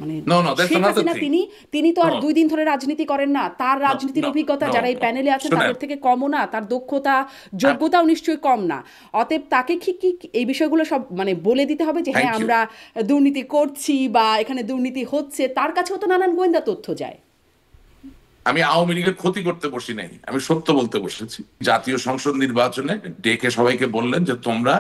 মানে No, no, that's Sheikh another Hasina thing. তিনি তিনি তো আর No, 2 দিন ধরে রাজনীতি করেন না, তার no, রাজনীতির no, অভিজ্ঞতা no, যারা এই no. প্যানেলে আছেন শোনেন, তাদের থেকে কমও না, তার দক্ষতা আম- যোগ্যতাও নিশ্চয়ই কম না। অতএব তাকে কি এই বিষয়গুলো সব মানে বলে দিতে হবে যে হ্যাঁ thank you. আমরা দুর্নীতি করছি বা এখানে দুর্নীতি হচ্ছে? তার কাছেও তো নানান গোয়েন্দা তথ্য যায়। আমি আওয়ামী লীগের ক্ষতি করতে বসি নাই, আমি সত্য বলতে বসেছি। জাতীয় সংসদ নির্বাচনে ডেকে সবাইকে বললেন যে তোমরা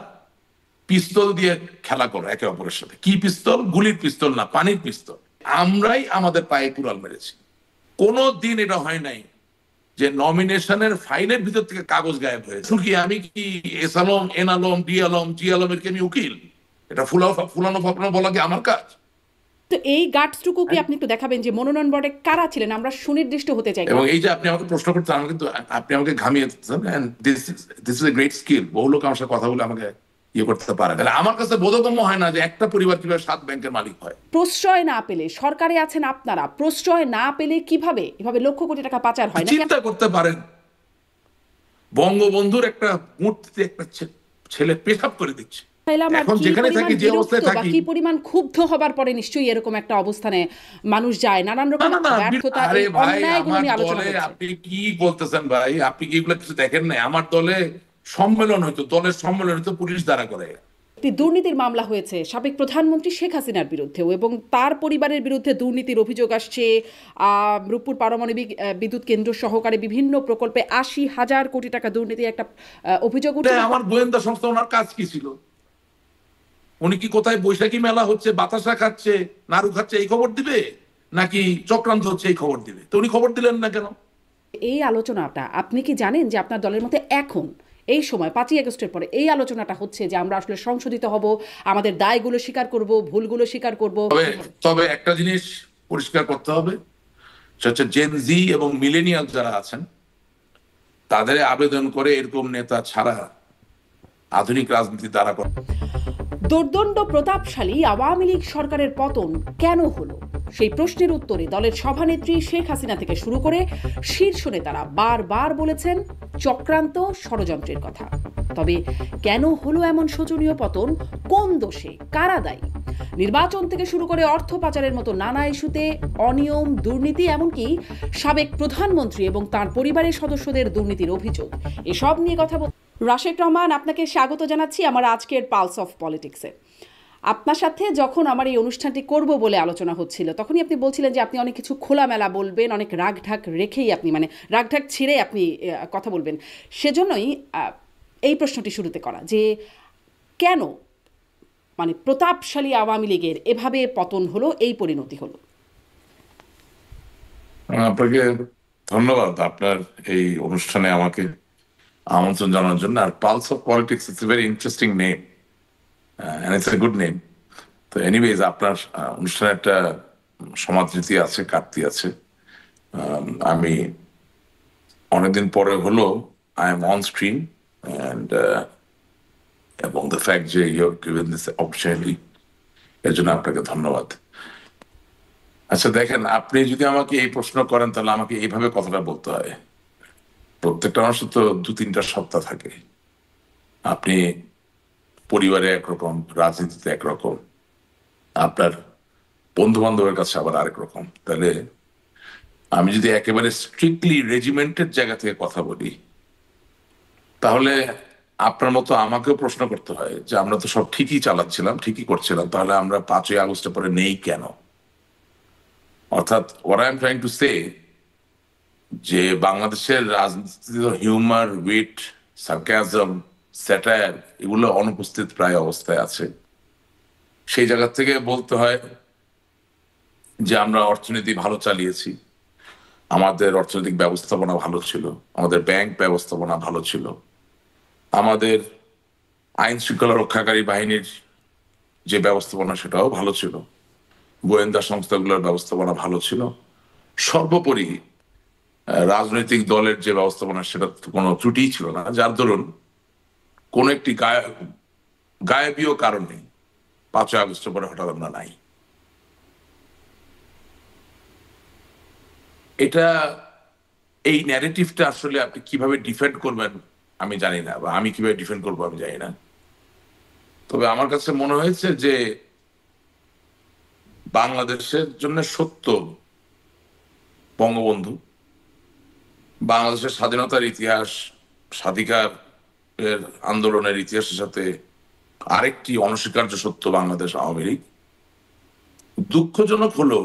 পিস্তল দিয়ে খেলা করো একে অপরের সাথে। কি পিস্তল? গুলির পিস্তল না, পানির পিস্তল। আমরাই আমাদের পায়ে কুড়াল মেরেছি। কোনো দিন এটা হয় নাই যে নমিনেশনের ফাইলের ভিতর থেকে কাগজ গায়েব হয়েছে। কি আমি কি S Alam, N Alam, D Alam, G আলমের কি আমি উকিল? এটা ফুলানো ফাপানো বলা কি আমার কাজ? তো এই গাটসটুকু কি আপনি একটু দেখাবেন যে মনোনয়ন বোর্ডে কারা ছিলেন? আমরা সুনির্দিষ্ট হতে চাই। এবং এই যে আপনি আমাকে প্রশ্ন করছেন, আমি কিন্তু আপনি আমাকে ঘামিয়ে দিচ্ছেন, this is a great skill. বহু লোক আমার সাথে কথা বলে আমাকে ইয়ে করতে পারে। তাহলে আমার কাছে বোধগম্য হয় না যে একটা পরিবার কিভাবে 7 ব্যাংকের মালিক হয়। প্রশ্রয় না পেলে, সরকারে আছেন আপনারা, প্রশ্রয় না পেলে কিভাবে এভাবে লক্ষ কোটি টাকা পাচার হয়? নাকি চিন্তা করতে পারেন, বঙ্গবন্ধুর একটা মূর্তিতে একটা ছেলে পেশাব করে দিচ্ছে। চাইলাম আর এখন কি যেখানে পরিমাণ থাকি, যে বিরক্ত অবস্থায় বা থাকি, কি পরিমাণ ক্ষুব্ধ হবার পরে নিশ্চয়ই এরকম একটা অবস্থানে মানুষ যায়। নানান না রকম না না, ব্যর্থতা, আরে এই ভাই, অন্যায়গুলো আমার নিয়ে আলোচনা দলে হচ্ছে। আপনি কি বলতেছেন ভাই? আপনি কি এগুলো কিছু দেখেন নাই? আমার দলে সম্মেলন হইতো, দলের সম্মেলন হইতো, পুলিশ দ্বারা করে। একটি দুর্নীতির মামলা হয়েছে সাবেক প্রধানমন্ত্রী শেখ হাসিনার বিরুদ্ধেও, এবং তার পরিবারের বিরুদ্ধে দুর্নীতির অভিযোগ আসছে। রূপপুর পারমাণবিক বিদ্যুৎ কেন্দ্র সহকারে বিভিন্ন প্রকল্পে ৮০,০০০ কোটি টাকা দুর্নীতির একটা অভিযোগ উঠছে। আমার গোয়েন্দা সংস্থা, ওনার কাজ কি ছিল? উনি কি কোথায় বৈশাখী মেলা হচ্ছে, বাতাসা খাচ্ছে, নাড়ু খাচ্ছে, এই খবর দিবে? নাকি চক্রান্ত হচ্ছে এই খবর দিবে? তো উনি খবর দিলেন না কেন? এই আলোচনাটা আপনি কি জানেন যে আপনার দলের মধ্যে এখন এই সময় ৫ই আগস্টের পরে এই আলোচনাটা হচ্ছে যে আমরা আসলে সংশোধিত হব, আমাদের দায়গুলো স্বীকার করব, ভুলগুলো স্বীকার করব? তবে তবে একটা জিনিস পরিষ্কার করতে হবে, সেটা হচ্ছে জেন জি এবং মিলেনিয়াল যারা আছেন তাদের আবেদন করে এরকম নেতা ছাড়া আধুনিক রাজনীতি দ্বারা করে। দুর্দণ্ড প্রতাপশালী আওয়ামী লীগ সরকারের পতন কেন হলো, সেই প্রশ্নের উত্তরে দলের সভানেত্রী শেখ হাসিনা থেকে শুরু করে শীর্ষ নেতারা বারবার বলেছেন চক্রান্ত, ষড়যন্ত্রের কথা। তবে কেন হলো এমন শোচনীয় পতন? কোন দোষে? কারা দায়ী? নির্বাচন থেকে শুরু করে অর্থ পাচারের মতো নানা ইস্যুতে অনিয়ম, দুর্নীতি, এমনকি সাবেক প্রধানমন্ত্রী এবং তার পরিবারের সদস্যদের দুর্নীতির অভিযোগ, এসব নিয়ে কথা বল। রাশেক রহমান, আপনাকে স্বাগত জানাচ্ছি আমার আজকের পালস অফ পলিটিক্সে। আপনার সাথে যখন আমার এই অনুষ্ঠানটি করব বলে আলোচনা হচ্ছিল, তখনই আপনি বলছিলেন যে আপনি অনেক কিছু খোলামেলা বলবেন, অনেক রাগঢাক রেখেই আপনি মানে রাগঢাক ছিঁড়ে আপনি কথা বলবেন। সেজন্যই এই প্রশ্নটি শুরুতে করা যে কেন মানে প্রতাপশালী আওয়ামী লীগের এভাবে পতন হলো, এই পরিণতি হলো? আপনাকে ধন্যবাদ আপনার এই অনুষ্ঠানে আমাকে আমন্ত্রণ জানানোর জন্য। আর pulse of politics, it's a very interesting name, and it's a good name. তো এনিওয়েজ, আপনার অনুষ্ঠানে একটা সমাদৃতি আছে, কাটতি আছে। আমি অনেকদিন পরে হলো I am on screen, and এবং দ্য ফ্যাক্ট যে you have given this opportunity, এর জন্য আপনাকে ধন্যবাদ। আচ্ছা দেখেন, আপনি যদি আমাকে এই প্রশ্ন করেন তাহলে আমাকে এইভাবে কথাটা বলতে হয়। প্রত্যেকটা মানুষের তো 2-3টা সত্তা থাকে। আপনি পরিবারে একরকম, রাজনীতিতে একরকম, আপনার বন্ধু বান্ধবের কাছে আবার আরেক রকম। তাহলে আমি যদি একেবারে স্ট্রিক্টলি রেজিমেন্টের জায়গা থেকে কথা বলি, তাহলে আপনার মতো আমাকেও প্রশ্ন করতে হয় যে আমরা তো সব ঠিকই চালাচ্ছিলাম, ঠিকই করছিলাম, তাহলে আমরা 5ই আগস্টের পরে নেই কেন? অর্থাৎ what I am trying to say, যে বাংলাদেশের রাজনীতিতে হিউমার, উইট, সার্কাজম, স্যাটায়ার এগুলো অনুপস্থিত প্রায় অবস্থায় আছে। সেই জায়গা থেকে বলতে হয় যে আমরা অর্থনীতি ভালো চালিয়েছি, আমাদের অর্থনৈতিক ব্যবস্থাপনা ভালো ছিল, আমাদের ব্যাংক ব্যবস্থাপনা ভালো ছিল, আমাদের আইন শৃঙ্খলা রক্ষাকারী বাহিনীর যে ব্যবস্থাপনা সেটাও ভালো ছিল, গোয়েন্দা সংস্থাগুলোর ব্যবস্থাপনা ভালো ছিল। সর্বোপরি রাজনৈতিক দলের যে ব্যবস্থাপনা সেটা কোনো ত্রুটিই ছিল না, যার দরুন কোন একটি গায়েবীয় কারণে 5ই আগস্টের পরে হঠাৎ আমরা নাই। এটা, এই ন্যারেটিভটা আসলে আপনি কিভাবে ডিফেন্ড করবেন আমি জানি না, বা আমি কিভাবে ডিফেন্ড করবো আমি জানি না। তবে আমার কাছে মনে হয়েছে যে বাংলাদেশের জন্য সত্য বঙ্গবন্ধু, বাংলাদেশের স্বাধীনতার ইতিহাস, স্বাধিকার এর আন্দোলনের ইতিহাসের সাথে আরেকটি অনস্বীকার্য সত্য বাংলাদেশ আওয়ামী লীগ। দুঃখজনক হলো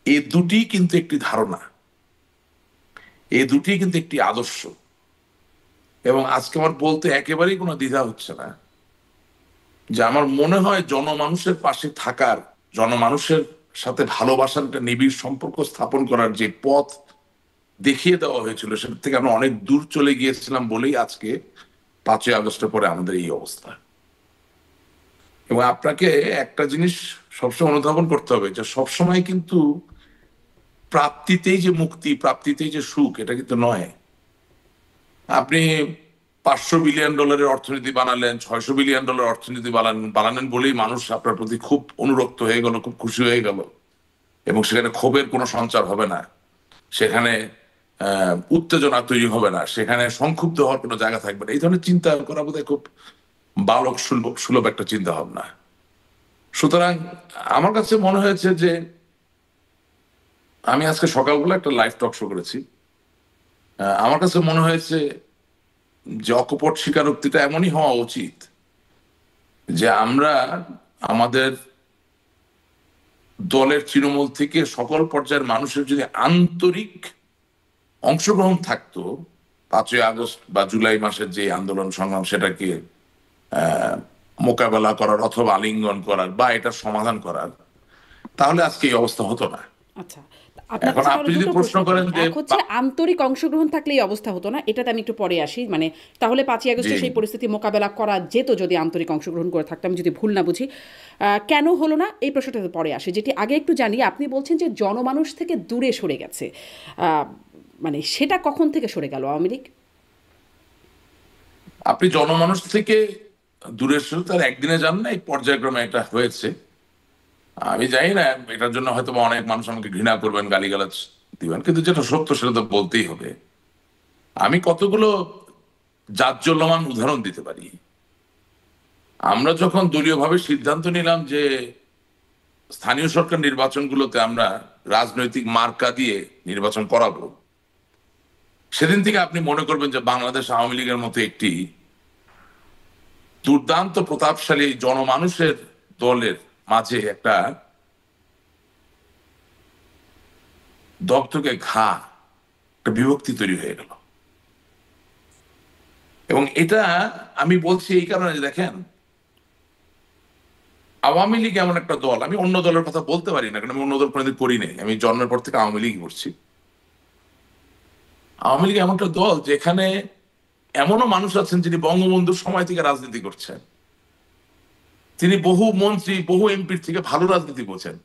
এই দুটি কিন্তু একটি ধারণা, এই দুটি কিন্তু একটি আদর্শ। এবং আজকে আমার বলতে একেবারেই কোনো দ্বিধা হচ্ছে না যে আমার মনে হয় জনমানুষের পাশে থাকার, জনমানুষের সাথে ভালোবাসার একটা নিবিড় সম্পর্ক স্থাপন করার যে পথ দেখিয়ে দেওয়া হয়েছিল সেটা থেকে আমরা অনেক দূর চলে গিয়েছিলাম বলেই আজকে 5ই আগস্টের পরে আমাদের এই অবস্থা। এবং আপনাকে একটা জিনিস সবসময় অনুধাবন করতে হবে যে সবসময় কিন্তু প্রাপ্তিতেই যে মুক্তি, প্রাপ্তিতেই যে সুখ, এটা কিন্তু নয়। আপনি $500 বিলিয়ন অর্থনীতি বানালেন, $600 বিলিয়ন অর্থনীতি বানালেন বলেই মানুষ আপনার প্রতি খুব অনুরক্ত হয়ে গেল, খুব খুশি হয়ে গেল, এবং সেখানে ক্ষোভের কোনো সঞ্চার হবে না, সেখানে উত্তেজনা তৈরি হবে না, সেখানে সংক্ষুব্ধ হওয়ার কোনো জায়গা থাকবে না। এই ধরনের চিন্তা করা বোধহয় খুব বালক সুলভ একটা চিন্তা ভাবনা। সুতরাং আমার কাছে মনে হয়েছে যে আমি আজকে সকালবেলা একটা লাইভ টক শো করেছি, আমার কাছে মনে হয়েছে যে অকপট স্বীকারোক্তিটা এমনই হওয়া উচিত যে আমরা আমাদের দলের তৃণমূল থেকে সকল পর্যায়ের মানুষের যদি আন্তরিক অংশগ্রহণ থাকতো 5ই আগস্ট বা জুলাই মাসের যে আন্দোলন সংগ্রাম সেটাকে মোকাবেলা করার অথবা আলিঙ্গন করার বা এটা সমাধান করার, তাহলে আজকে এই অবস্থা হতো না। আচ্ছা, আপনার এখন কাছে আপনি তাহলে যদি দুটো প্রশ্ন প্রশ্ন। করেন যে এক হচ্ছে আন্তরিক অংশগ্রহণ থাকলে এই অবস্থা হতো না, এটাতে আমি একটু পরে আসি। মানে তাহলে 5ই আগস্টে জি, সেই পরিস্থিতি মোকাবেলা করা যেত যদি আন্তরিক অংশগ্রহণ করে থাকতাম, যদি ভুল না বুঝি। কেন হলো না এই প্রশ্নটাতে পরে আসে। যেটি আগে একটু জানি, আপনি বলছেন যে জনমানুষ থেকে দূরে সরে গেছে। মানে সেটা কখন থেকে সরে গেল আওয়ামী লীগ? আপনি জনমানুষ থেকে দূরে সরে তার একদিনে যান না, এই পর্যায়ক্রমে এটা হয়েছে। আমি জানি না, এটার জন্য হয়তো বা অনেক মানুষ আমাকে ঘৃণা করবেন, গালিগালাজ দিবেন, কিন্তু যেটা সত্য সেটা তো বলতেই হবে। আমি কতগুলো জাজ্জল্যমান উদাহরণ দিতে পারি। আমরা যখন দলীয়ভাবে সিদ্ধান্ত নিলাম যে স্থানীয় সরকার নির্বাচনগুলোতে আমরা রাজনৈতিক মার্কা দিয়ে নির্বাচন করাবো, সেদিন থেকে আপনি মনে করবেন যে বাংলাদেশ আওয়ামী লীগের মতো একটি দুর্দান্ত প্রতাপশালী জনমানুষের দলের মাঝে একটা দগদগে ঘা, একটা বিভক্তি তৈরি হয়ে গেল। এবং এটা আমি বলছি এই কারণে যে দেখেন, আওয়ামী লীগ এমন একটা দল, আমি অন্য দলের কথা বলতে পারি না কারণ আমি অন্য দল কোনোদিন করি নাই, আমি জন্মের পর থেকে আওয়ামী লীগ করছি। আওয়ামী লীগ এমন একটা দল যেখানে এমনও মানুষ আছেন যিনি বঙ্গবন্ধুর সময় থেকে রাজনীতি করছেন, তিনি বহু মন্ত্রী বহু এমপির থেকে ভালো রাজনীতি বোঝেন,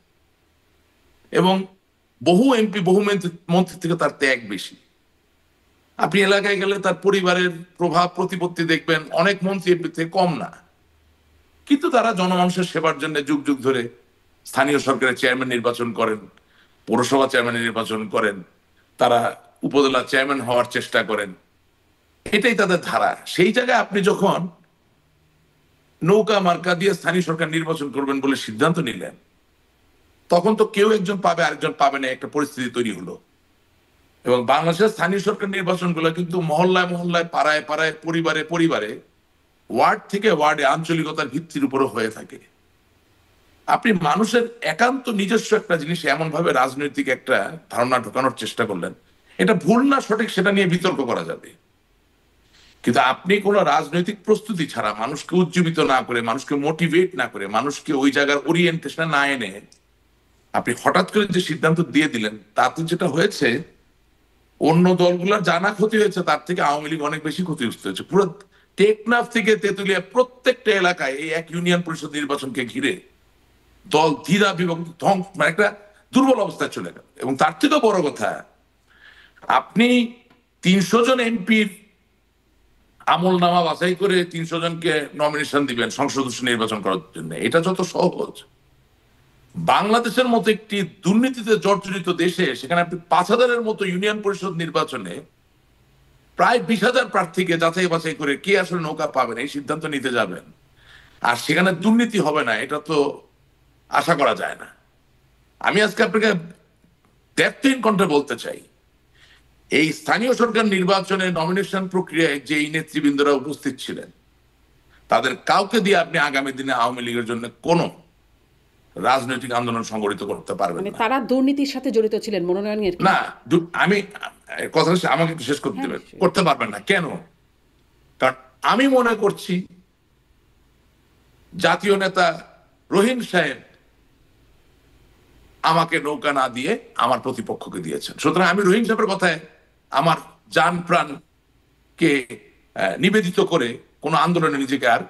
এবং বহু এমপি বহু মন্ত্রী থেকে তার ত্যাগ বেশি। আপনি এলাকায় গেলে তার পরিবারের প্রভাব প্রতিপত্তি দেখবেন অনেক মন্ত্রী এমপি থেকে কম না, কিন্তু তারা জনমানুষের সেবার জন্য যুগ যুগ ধরে স্থানীয় সরকারের চেয়ারম্যান নির্বাচন করেন, পৌরসভা চেয়ারম্যান নির্বাচন করেন, তারা উপজেলা চেয়ারম্যান হওয়ার চেষ্টা করেন, এটাই তাদের ধারা। সেই জায়গায় আপনি যখন নৌকা মার্কা দিয়ে স্থানীয় সরকার নির্বাচন করবেন বলে সিদ্ধান্ত নিলেন, তখন তো কেউ একজন পাবে আরেকজন পাবে না, একটা পরিস্থিতি তৈরি হলো। এবং বাংলাদেশের স্থানীয় সরকার নির্বাচনগুলো কিন্তু মহল্লায় মহল্লায়, পাড়ায় পাড়ায়, পরিবারে পরিবারে, ওয়ার্ড থেকে ওয়ার্ডে আঞ্চলিকতার ভিত্তির উপরও হয়ে থাকে। আপনি মানুষের একান্ত নিজস্ব একটা জিনিস এমন ভাবে রাজনৈতিক একটা ধারণা ঢোকানোর চেষ্টা করলেন, এটা ভুল না সঠিক সেটা নিয়ে বিতর্ক করা যাবে, কিন্তু আপনি কোনো রাজনৈতিক প্রস্তুতি ছাড়া, মানুষকে উজ্জীবিত না করে, মানুষকে মোটিভেট না করে, মানুষকে ওই জায়গার ওরিয়েন্টেশনে না এনে আপনি হঠাৎ করে যে সিদ্ধান্ত দিয়ে দিলেন, তাতে যেটা হয়েছে অন্য দলগুলোর জানা ক্ষতি হয়েছে, তার থেকে আওয়ামী লীগ অনেক বেশি ক্ষতিগ্রস্ত হয়েছে। পুরো টেকনাফ থেকে তেতুলিয়া প্রত্যেকটা এলাকায় এই এক ইউনিয়ন পরিষদ নির্বাচনকে ঘিরে দল ধীরা বিভক্ত ধ্বংস, মানে একটা দুর্বল অবস্থায় চলে গেল। এবং তার থেকেও বড় কথা, আপনি 300 জন এমপির আমল নামা বাছাই করে 300 জনকে নমিনেশন দিবেন সংসদ সদস্য নির্বাচন করার জন্য, এটা যত সহজ, বাংলাদেশের মতো একটি দুর্নীতিতে জর্জরিত দেশে সেখানে আপনি 5000-এর মতো ইউনিয়ন পরিষদ নির্বাচনে প্রায় 20,000 প্রার্থীকে যাচাই বাছাই করে কে আসলে নৌকা পাবেন এই সিদ্ধান্ত নিতে যাবেন, আর সেখানে দুর্নীতি হবে না, এটা তো আশা করা যায় না। আমি আজকে আপনাকে ডেপ্থহীন কণ্ঠে বলতে চাই, এই স্থানীয় সরকার নির্বাচনে নমিনেশন প্রক্রিয়ায় যে নেতৃবৃন্দরা উপস্থিত ছিলেন তাদের কাউকে দিয়ে আপনি আগামী দিনে আওয়ামী লীগের জন্য কোনো রাজনৈতিক আন্দোলন সংগঠিত করতে পারবেন মানে না। তারা দুর্নীতির সাথে জড়িত ছিলেন মনোনয়নের না, আমি কথাটা আমাকে একটু শেষ করতে দেবেন। করতে পারবেন না কেন? কারণ আমি মনে করছি জাতীয় নেতা রহিম সাহেব আমাকে নৌকা না দিয়ে আমার প্রতিপক্ষকে দিয়েছেন। সুতরাং আমি রহিম সাহেবের কথায় আমার জান প্রাণকে নিবেদিত করে কোন আন্দোলনে নিজেকে আর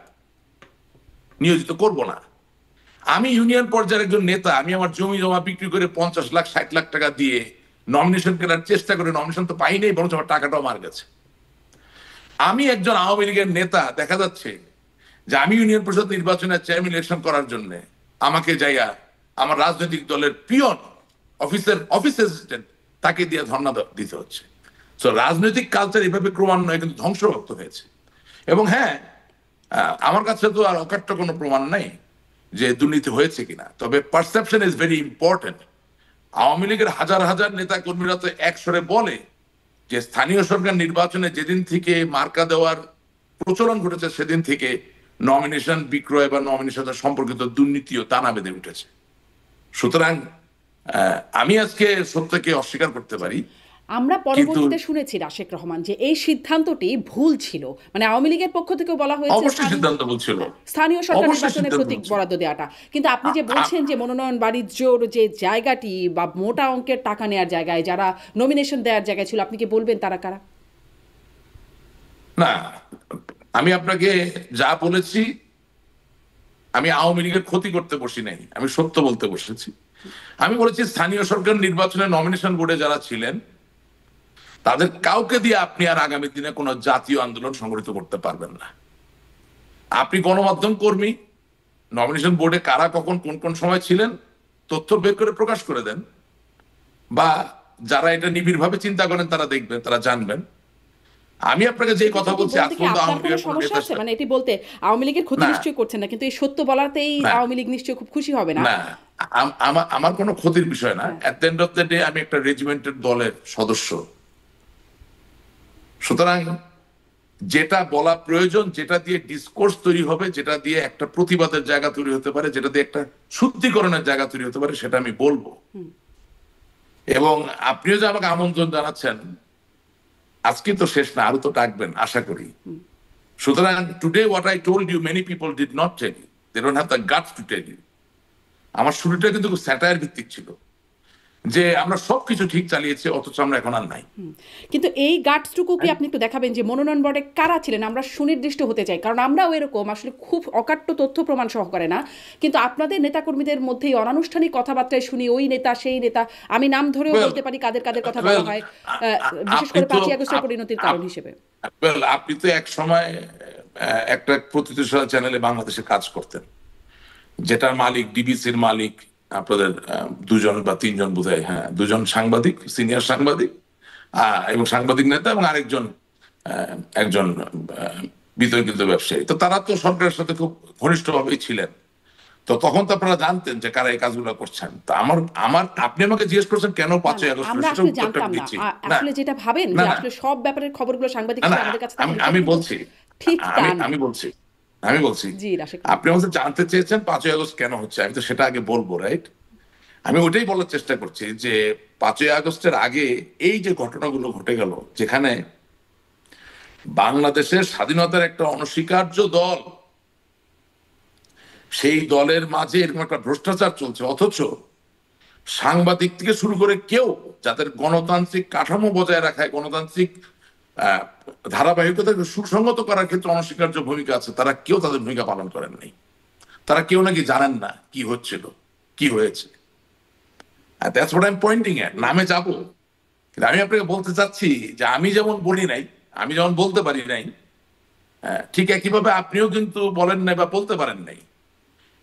নিয়োজিত করব না। আমি ইউনিয়ন পর্যায়ের একজন নেতা, আমি আমার জমি জমা বিক্রি করে 50 লাখ 60 লাখ টাকা দিয়ে নমিনেশন কেনার চেষ্টা করে নমিনেশন তো পাই নাই, বরঞ্চ আমার টাকাটাও মার গেছে। আমি একজন আওয়ামী লীগের নেতা, দেখা যাচ্ছে যে আমি ইউনিয়ন পরিষদ নির্বাচনের চেয়ারম্যান ইলেকশন করার জন্য আমাকে যাইয়া আমার রাজনৈতিক দলের পিয়ন অফিস অ্যাসিস্ট্যান্ট তাকে দিয়ে ধর্ণা দিতে হচ্ছে। তো রাজনৈতিক কালচার এভাবে ক্রমান্বয়ে কিন্তু ধ্বংসপ্রাপ্ত হয়েছে। এবং হ্যাঁ, আমার কাছে তো আর অকাট্য কোনো প্রমাণ নাই যে দুর্নীতি হয়েছে কিনা, তবে perception is very important. Awami লীগের হাজার হাজার নেতা কর্মীরা তো একসরে বলে যে স্থানীয় সরকার নির্বাচনে যেদিন থেকে মার্কা দেওয়ার প্রচলন ঘটেছে সেদিন থেকে নমিনেশন বিক্রয় বা নমিনেশন সম্পর্কিত দুর্নীতিও দানা বেঁধে উঠেছে। সুতরাং আমি আজকে সত্যকে অস্বীকার করতে পারি। আমরা পরবর্তীতে শুনেছি রাশেক রহমান যে এই সিদ্ধান্তটি ভুল ছিল, মানে আওয়ামী লীগের পক্ষ থেকে বলা হয়েছে সিদ্ধান্ত ভুল ছিল স্থানীয় সরকার নির্বাচনে প্রতীক বরাদ্দ দেওয়াটা। কিন্তু আপনি যে বলছেন যে মনোনয়ন বাণিজ্যর যে জায়গাটি বা মোটা অঙ্কের টাকা নেওয়ার জায়গায় যারা নমিনেশন দেওয়ার জায়গায় ছিল, আপনি কি বলবেন তারা কারা? না, আমি আপনাকে যা বলেছি, আমি আওয়ামী লীগের ক্ষতি করতে বসি নাই, আমি সত্য বলতে বসেছি। আমি বলেছি স্থানীয় সরকার নির্বাচনে নমিনেশন বোর্ডে যারা ছিলেন তাদের কাউকে দিয়ে আপনি আর আগামী দিনে কোনো জাতীয় আন্দোলন সংগঠিত করতে পারবেন না। আপনি গণমাধ্যম কর্মী, নমিনেশন বোর্ডে কারা কখন কোন কোন সময় ছিলেন তথ্য বের করে প্রকাশ করে দেন, বা যারা এটা নিবিড়ভাবে চিন্তা করেন তারা দেখবেন, তারা জানবেন। আমি আপনাকে যে কথা বলছি সমস্যা আছে, মানে এটি বলতে আওয়ামী লীগের ক্ষতি নিশ্চয়ই করছেন না, কিন্তু এই সত্য বলাতেই আওয়ামী লীগ নিশ্চয়ই খুব খুশি হবে না। আমার কোনো ক্ষতির বিষয় না। At the end of the day আমি একটা রেজিমেন্টের দলের সদস্য। সুতরাং যেটা বলা প্রয়োজন, যেটা দিয়ে ডিসকোর্স তৈরি হবে, যেটা দিয়ে একটা প্রতিবাদের জায়গা তৈরি হতে পারে, যেটা দিয়ে একটা শুদ্ধিকরণের জায়গা তৈরি হতে পারে, সেটা আমি বলবো। এবং আপনিও যে আমাকে আমন্ত্রণ জানাচ্ছেন, আজকে তো শেষ না, আরো তো ডাকবেন আশা করি। সুতরাং today what I told you many people did not tell you, they don't have the guts to tell you. আমার শুরুটা কিন্তু স্যাটায়ার ভিত্তিক ছিল যে আমরা সবকিছু ঠিক চালিয়েছি অথচ আমরা এখন আর নাই। কিন্তু এই গাটসটুকু কি আপনি একটু দেখাবেন যে মনোনয়ন বোর্ডে কারা ছিলেন? আমরা সুনির্দিষ্ট হতে চাই, কারণ আমরাও এরকম আসলে খুব অকাট্য তথ্য প্রমাণ সহকারে না, কিন্তু আপনাদের নেতাকর্মীদের মধ্যেই অনানুষ্ঠানিক কথাবার্তায় শুনি ওই নেতা সেই নেতা, আমি নাম ধরেও বলতে পারি কাদের কাদের কথা বলা হয়, বিশেষ করে 5ই আগস্টের পরিণতির কারণ হিসেবে। আপনি তো এক সময় একটা প্রতিষ্ঠান চ্যানেলে বাংলাদেশে কাজ করতেন, যেটার মালিক ডিবিসির মালিক আপনাদের 2জন বা 3জন বোধহয়, হ্যাঁ 2জন সাংবাদিক, সিনিয়র সাংবাদিক এবং সাংবাদিক নেতা, এবং আরেকজন একজন বিতর্কিত ব্যবসায়ী। তো তারা তো সরকারের সাথে খুব ঘনিষ্ঠভাবেই ছিলেন। তো তখন তো আপনারা জানতেন যে কারা এই কাজগুলো করছেন। তো আপনি আমাকে জিজ্ঞেস করছেন কেন 5ই আগস্ট, আমরা আসলে জানতাম না। আসলে যেটা ভাবেন যে আসলে সব ব্যাপারের খবরগুলো সাংবাদিক আমাদের কাছে থাকে। আমি বলছি, ঠিক আমি বলছি আপনি আমাদের জানতে চেয়েছেন 5ই আগস্ট কেন হচ্ছে, আমি তো সেটা আগে বলবো, রাইট? আমি ওটাই বলার চেষ্টা করছি যে 5ই আগস্টের আগে এই যে ঘটনাগুলো ঘটে গেল, যেখানে বাংলাদেশের স্বাধীনতার একটা অনস্বীকার্য দল, সেই দলের মাঝে এরকম একটা ভ্রষ্টাচার চলছে, অথচ সাংবাদিক থেকে শুরু করে কেউ যাদের গণতান্ত্রিক কাঠামো বজায় রাখায়, গণতান্ত্রিক ধারাবাহিকতাকে সুসংগত করার ক্ষেত্রে অনস্বীকার্য ভূমিকা আছে, তারা কেউ তাদের ভূমিকা পালন করেন নাই। তারা কেউ নাকি জানেন না কি হচ্ছিল, কি হয়েছে। That's what I am pointing at. নামে যাবো, কিন্তু আমি আপনাকে বলতে চাচ্ছি যে আমি যেমন বলি নাই, আমি যেমন বলতে পারি নাই, ঠিক একইভাবে আপনিও কিন্তু বলেন নাই বা বলতে পারেন নাই।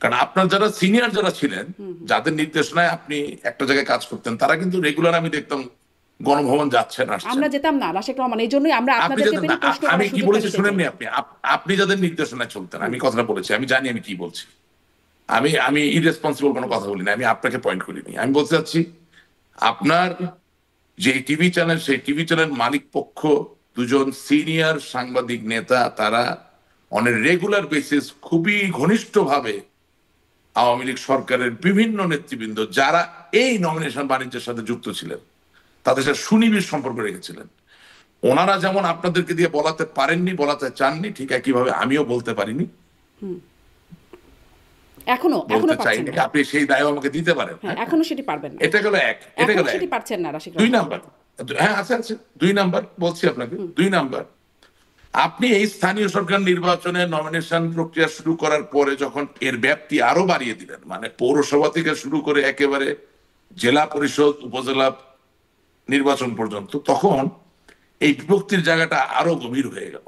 কারণ আপনার যারা সিনিয়র যারা ছিলেন, যাদের নির্দেশনায় আপনি একটা জায়গায় কাজ করতেন, তারা কিন্তু রেগুলার আমি দেখতাম গণভবন যাচ্ছেন আসছেন। আমরা যেতাম না রাশেক রহমান, এই জন্যই আমরা আপনাদেরকে পেলে প্রশ্ন করার সুযোগ পেয়েছি। আমি কি বলেছি শুনেননি আপনি? আপনি যাদের নির্দেশনায় চলতেন, আমি কথাটা বলেছি, আমি জানি আমি কি বলছি। আমি আমি ইরেসপন্সিবল কোনো কথা বলিনি, আমি আপনাকে পয়েন্ট করিনি। আমি বলতে চাচ্ছি আপনার যে টিভি চ্যানেল, সেই টিভি চ্যানেল মালিক পক্ষ দুজন সিনিয়র সাংবাদিক নেতা, তারা অন এ রেগুলার বেসিস খুবই ঘনিষ্ঠভাবে আওয়ামী লীগ সরকারের বিভিন্ন নেতৃবৃন্দ যারা এই নমিনেশন বাণিজ্যের সাথে যুক্ত ছিলেন তাদের সাথে সুনিবিড় সম্পর্ক রেখেছিলেন। ওনারা যেমন আপনাদেরকে দিয়ে বলাতে পারেননি, বলাতে চাননি, ঠিক একইভাবে আমিও বলতে পারিনি, এখনো বলতে পারছেন চাইনি। না। আপনি সেই দায় আমাকে দিতে পারেন। হ্যাঁ, এখনো সেটি পারবেন না। এটা গেল এক, এটা এখনো গেল সেটি এক। পারছেন না রাশিক দুই রহমান। নাম্বার, হ্যাঁ আছে আছে, দুই নাম্বার বলছি আপনাকে। দুই নাম্বার, আপনি এই স্থানীয় সরকার নির্বাচনে নমিনেশন প্রক্রিয়া শুরু করার পরে যখন এর ব্যাপ্তি আরো বাড়িয়ে দিলেন, মানে পৌরসভা থেকে শুরু করে একেবারে জেলা পরিষদ, উপজেলা নির্বাচন পর্যন্ত, তখন এই বিভক্তির জায়গাটা আরো গভীর হয়ে গেল।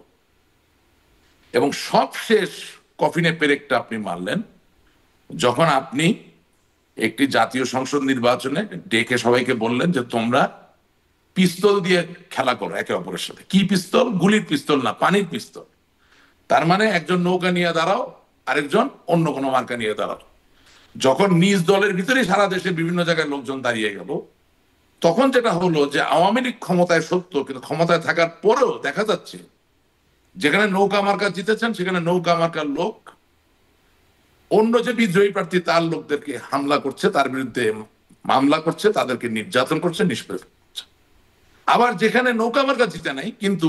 এবং সবশেষ কফিনে পেরেকটা আপনি মারলেন যখন আপনি একটি জাতীয় সংসদ নির্বাচনে ডেকে সবাইকে বললেন যে তোমরা পিস্তল দিয়ে খেলা করো একে অপরের সাথে। কি পিস্তল? গুলির পিস্তল না, পানির পিস্তল। তার মানে একজন নৌকা নিয়ে দাঁড়াও, আরেকজন অন্য কোনো মার্কা নিয়ে দাঁড়াও। যখন নিজ দলের ভিতরে সারা দেশে বিভিন্ন জায়গায় লোকজন দাঁড়িয়ে গেল, তখন যেটা হলো যে আওয়ামী লীগ ক্ষমতায় সত্য, কিন্তু ক্ষমতায় থাকার পরেও দেখা যাচ্ছে যেখানে নৌকা মার্কা জিতেছেন সেখানে নৌকা মার্কার লোক অন্য যে বিদ্রোহী প্রার্থী তার লোকদেরকে হামলা করছে, তার বিরুদ্ধে মামলা করছে, তাদেরকে নির্যাতন করছে, নিষ্পেষণ করছে। আবার যেখানে নৌকা মার্কা জিতে নাই, কিন্তু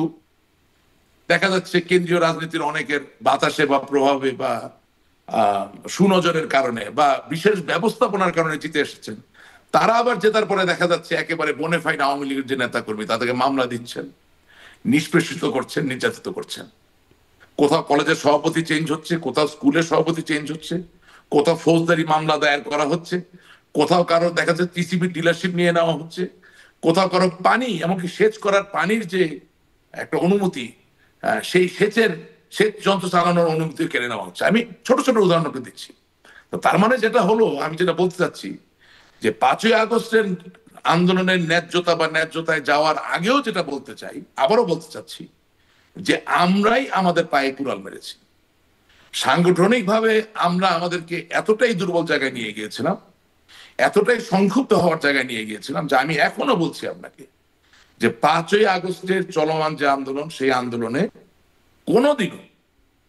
দেখা যাচ্ছে কেন্দ্রীয় রাজনীতির অনেকের বাতাসে বা প্রভাবে বা সুনজরের কারণে বা বিশেষ ব্যবস্থাপনার কারণে জিতে এসেছেন, তারা আবার জেতার পরে দেখা যাচ্ছে একেবারে বোনেফাইড আওয়ামী লীগের যে নেতা কর্মী তাদেরকে মামলা দিচ্ছেন, নিষ্পেষিত করছেন, নির্যাতিত করছেন। কোথাও কলেজের সভাপতি চেঞ্জ হচ্ছে, কোথাও স্কুলের সভাপতি চেঞ্জ হচ্ছে, কোথাও ফৌজদারি মামলা দায়ের করা হচ্ছে, কোথাও কারো দেখা যাচ্ছে টিসিবি ডিলারশিপ নিয়ে নেওয়া হচ্ছে, কোথাও কারো পানি, এমনকি সেচ করার পানির যে একটা অনুমতি, সেই সেচ যন্ত্র চালানোর অনুমতি কেড়ে নেওয়া হচ্ছে। আমি ছোট ছোট উদাহরণ আপনাকে দিচ্ছি। তো তার মানে যেটা হলো, আমি যেটা বলতে চাচ্ছি যে 5ই আগস্টের আন্দোলনের ন্যায্যতা বা ন্যায্যতায় যাওয়ার আগেও যেটা বলতে চাই, আবারও বলতে চাচ্ছি যে আমরাই আমাদের পায়ে কুড়াল মেরেছি। সাংগঠনিকভাবে আমরা আমাদেরকে এতটাই দুর্বল জায়গায় নিয়ে গিয়েছিলাম, এতটাই সংক্ষুব্ধ হওয়ার জায়গায় নিয়ে গিয়েছিলাম, যে আমি এখনো বলছি আপনাকে যে 5ই আগস্টের চলমান যে আন্দোলন, সেই আন্দোলনে কোনোদিনও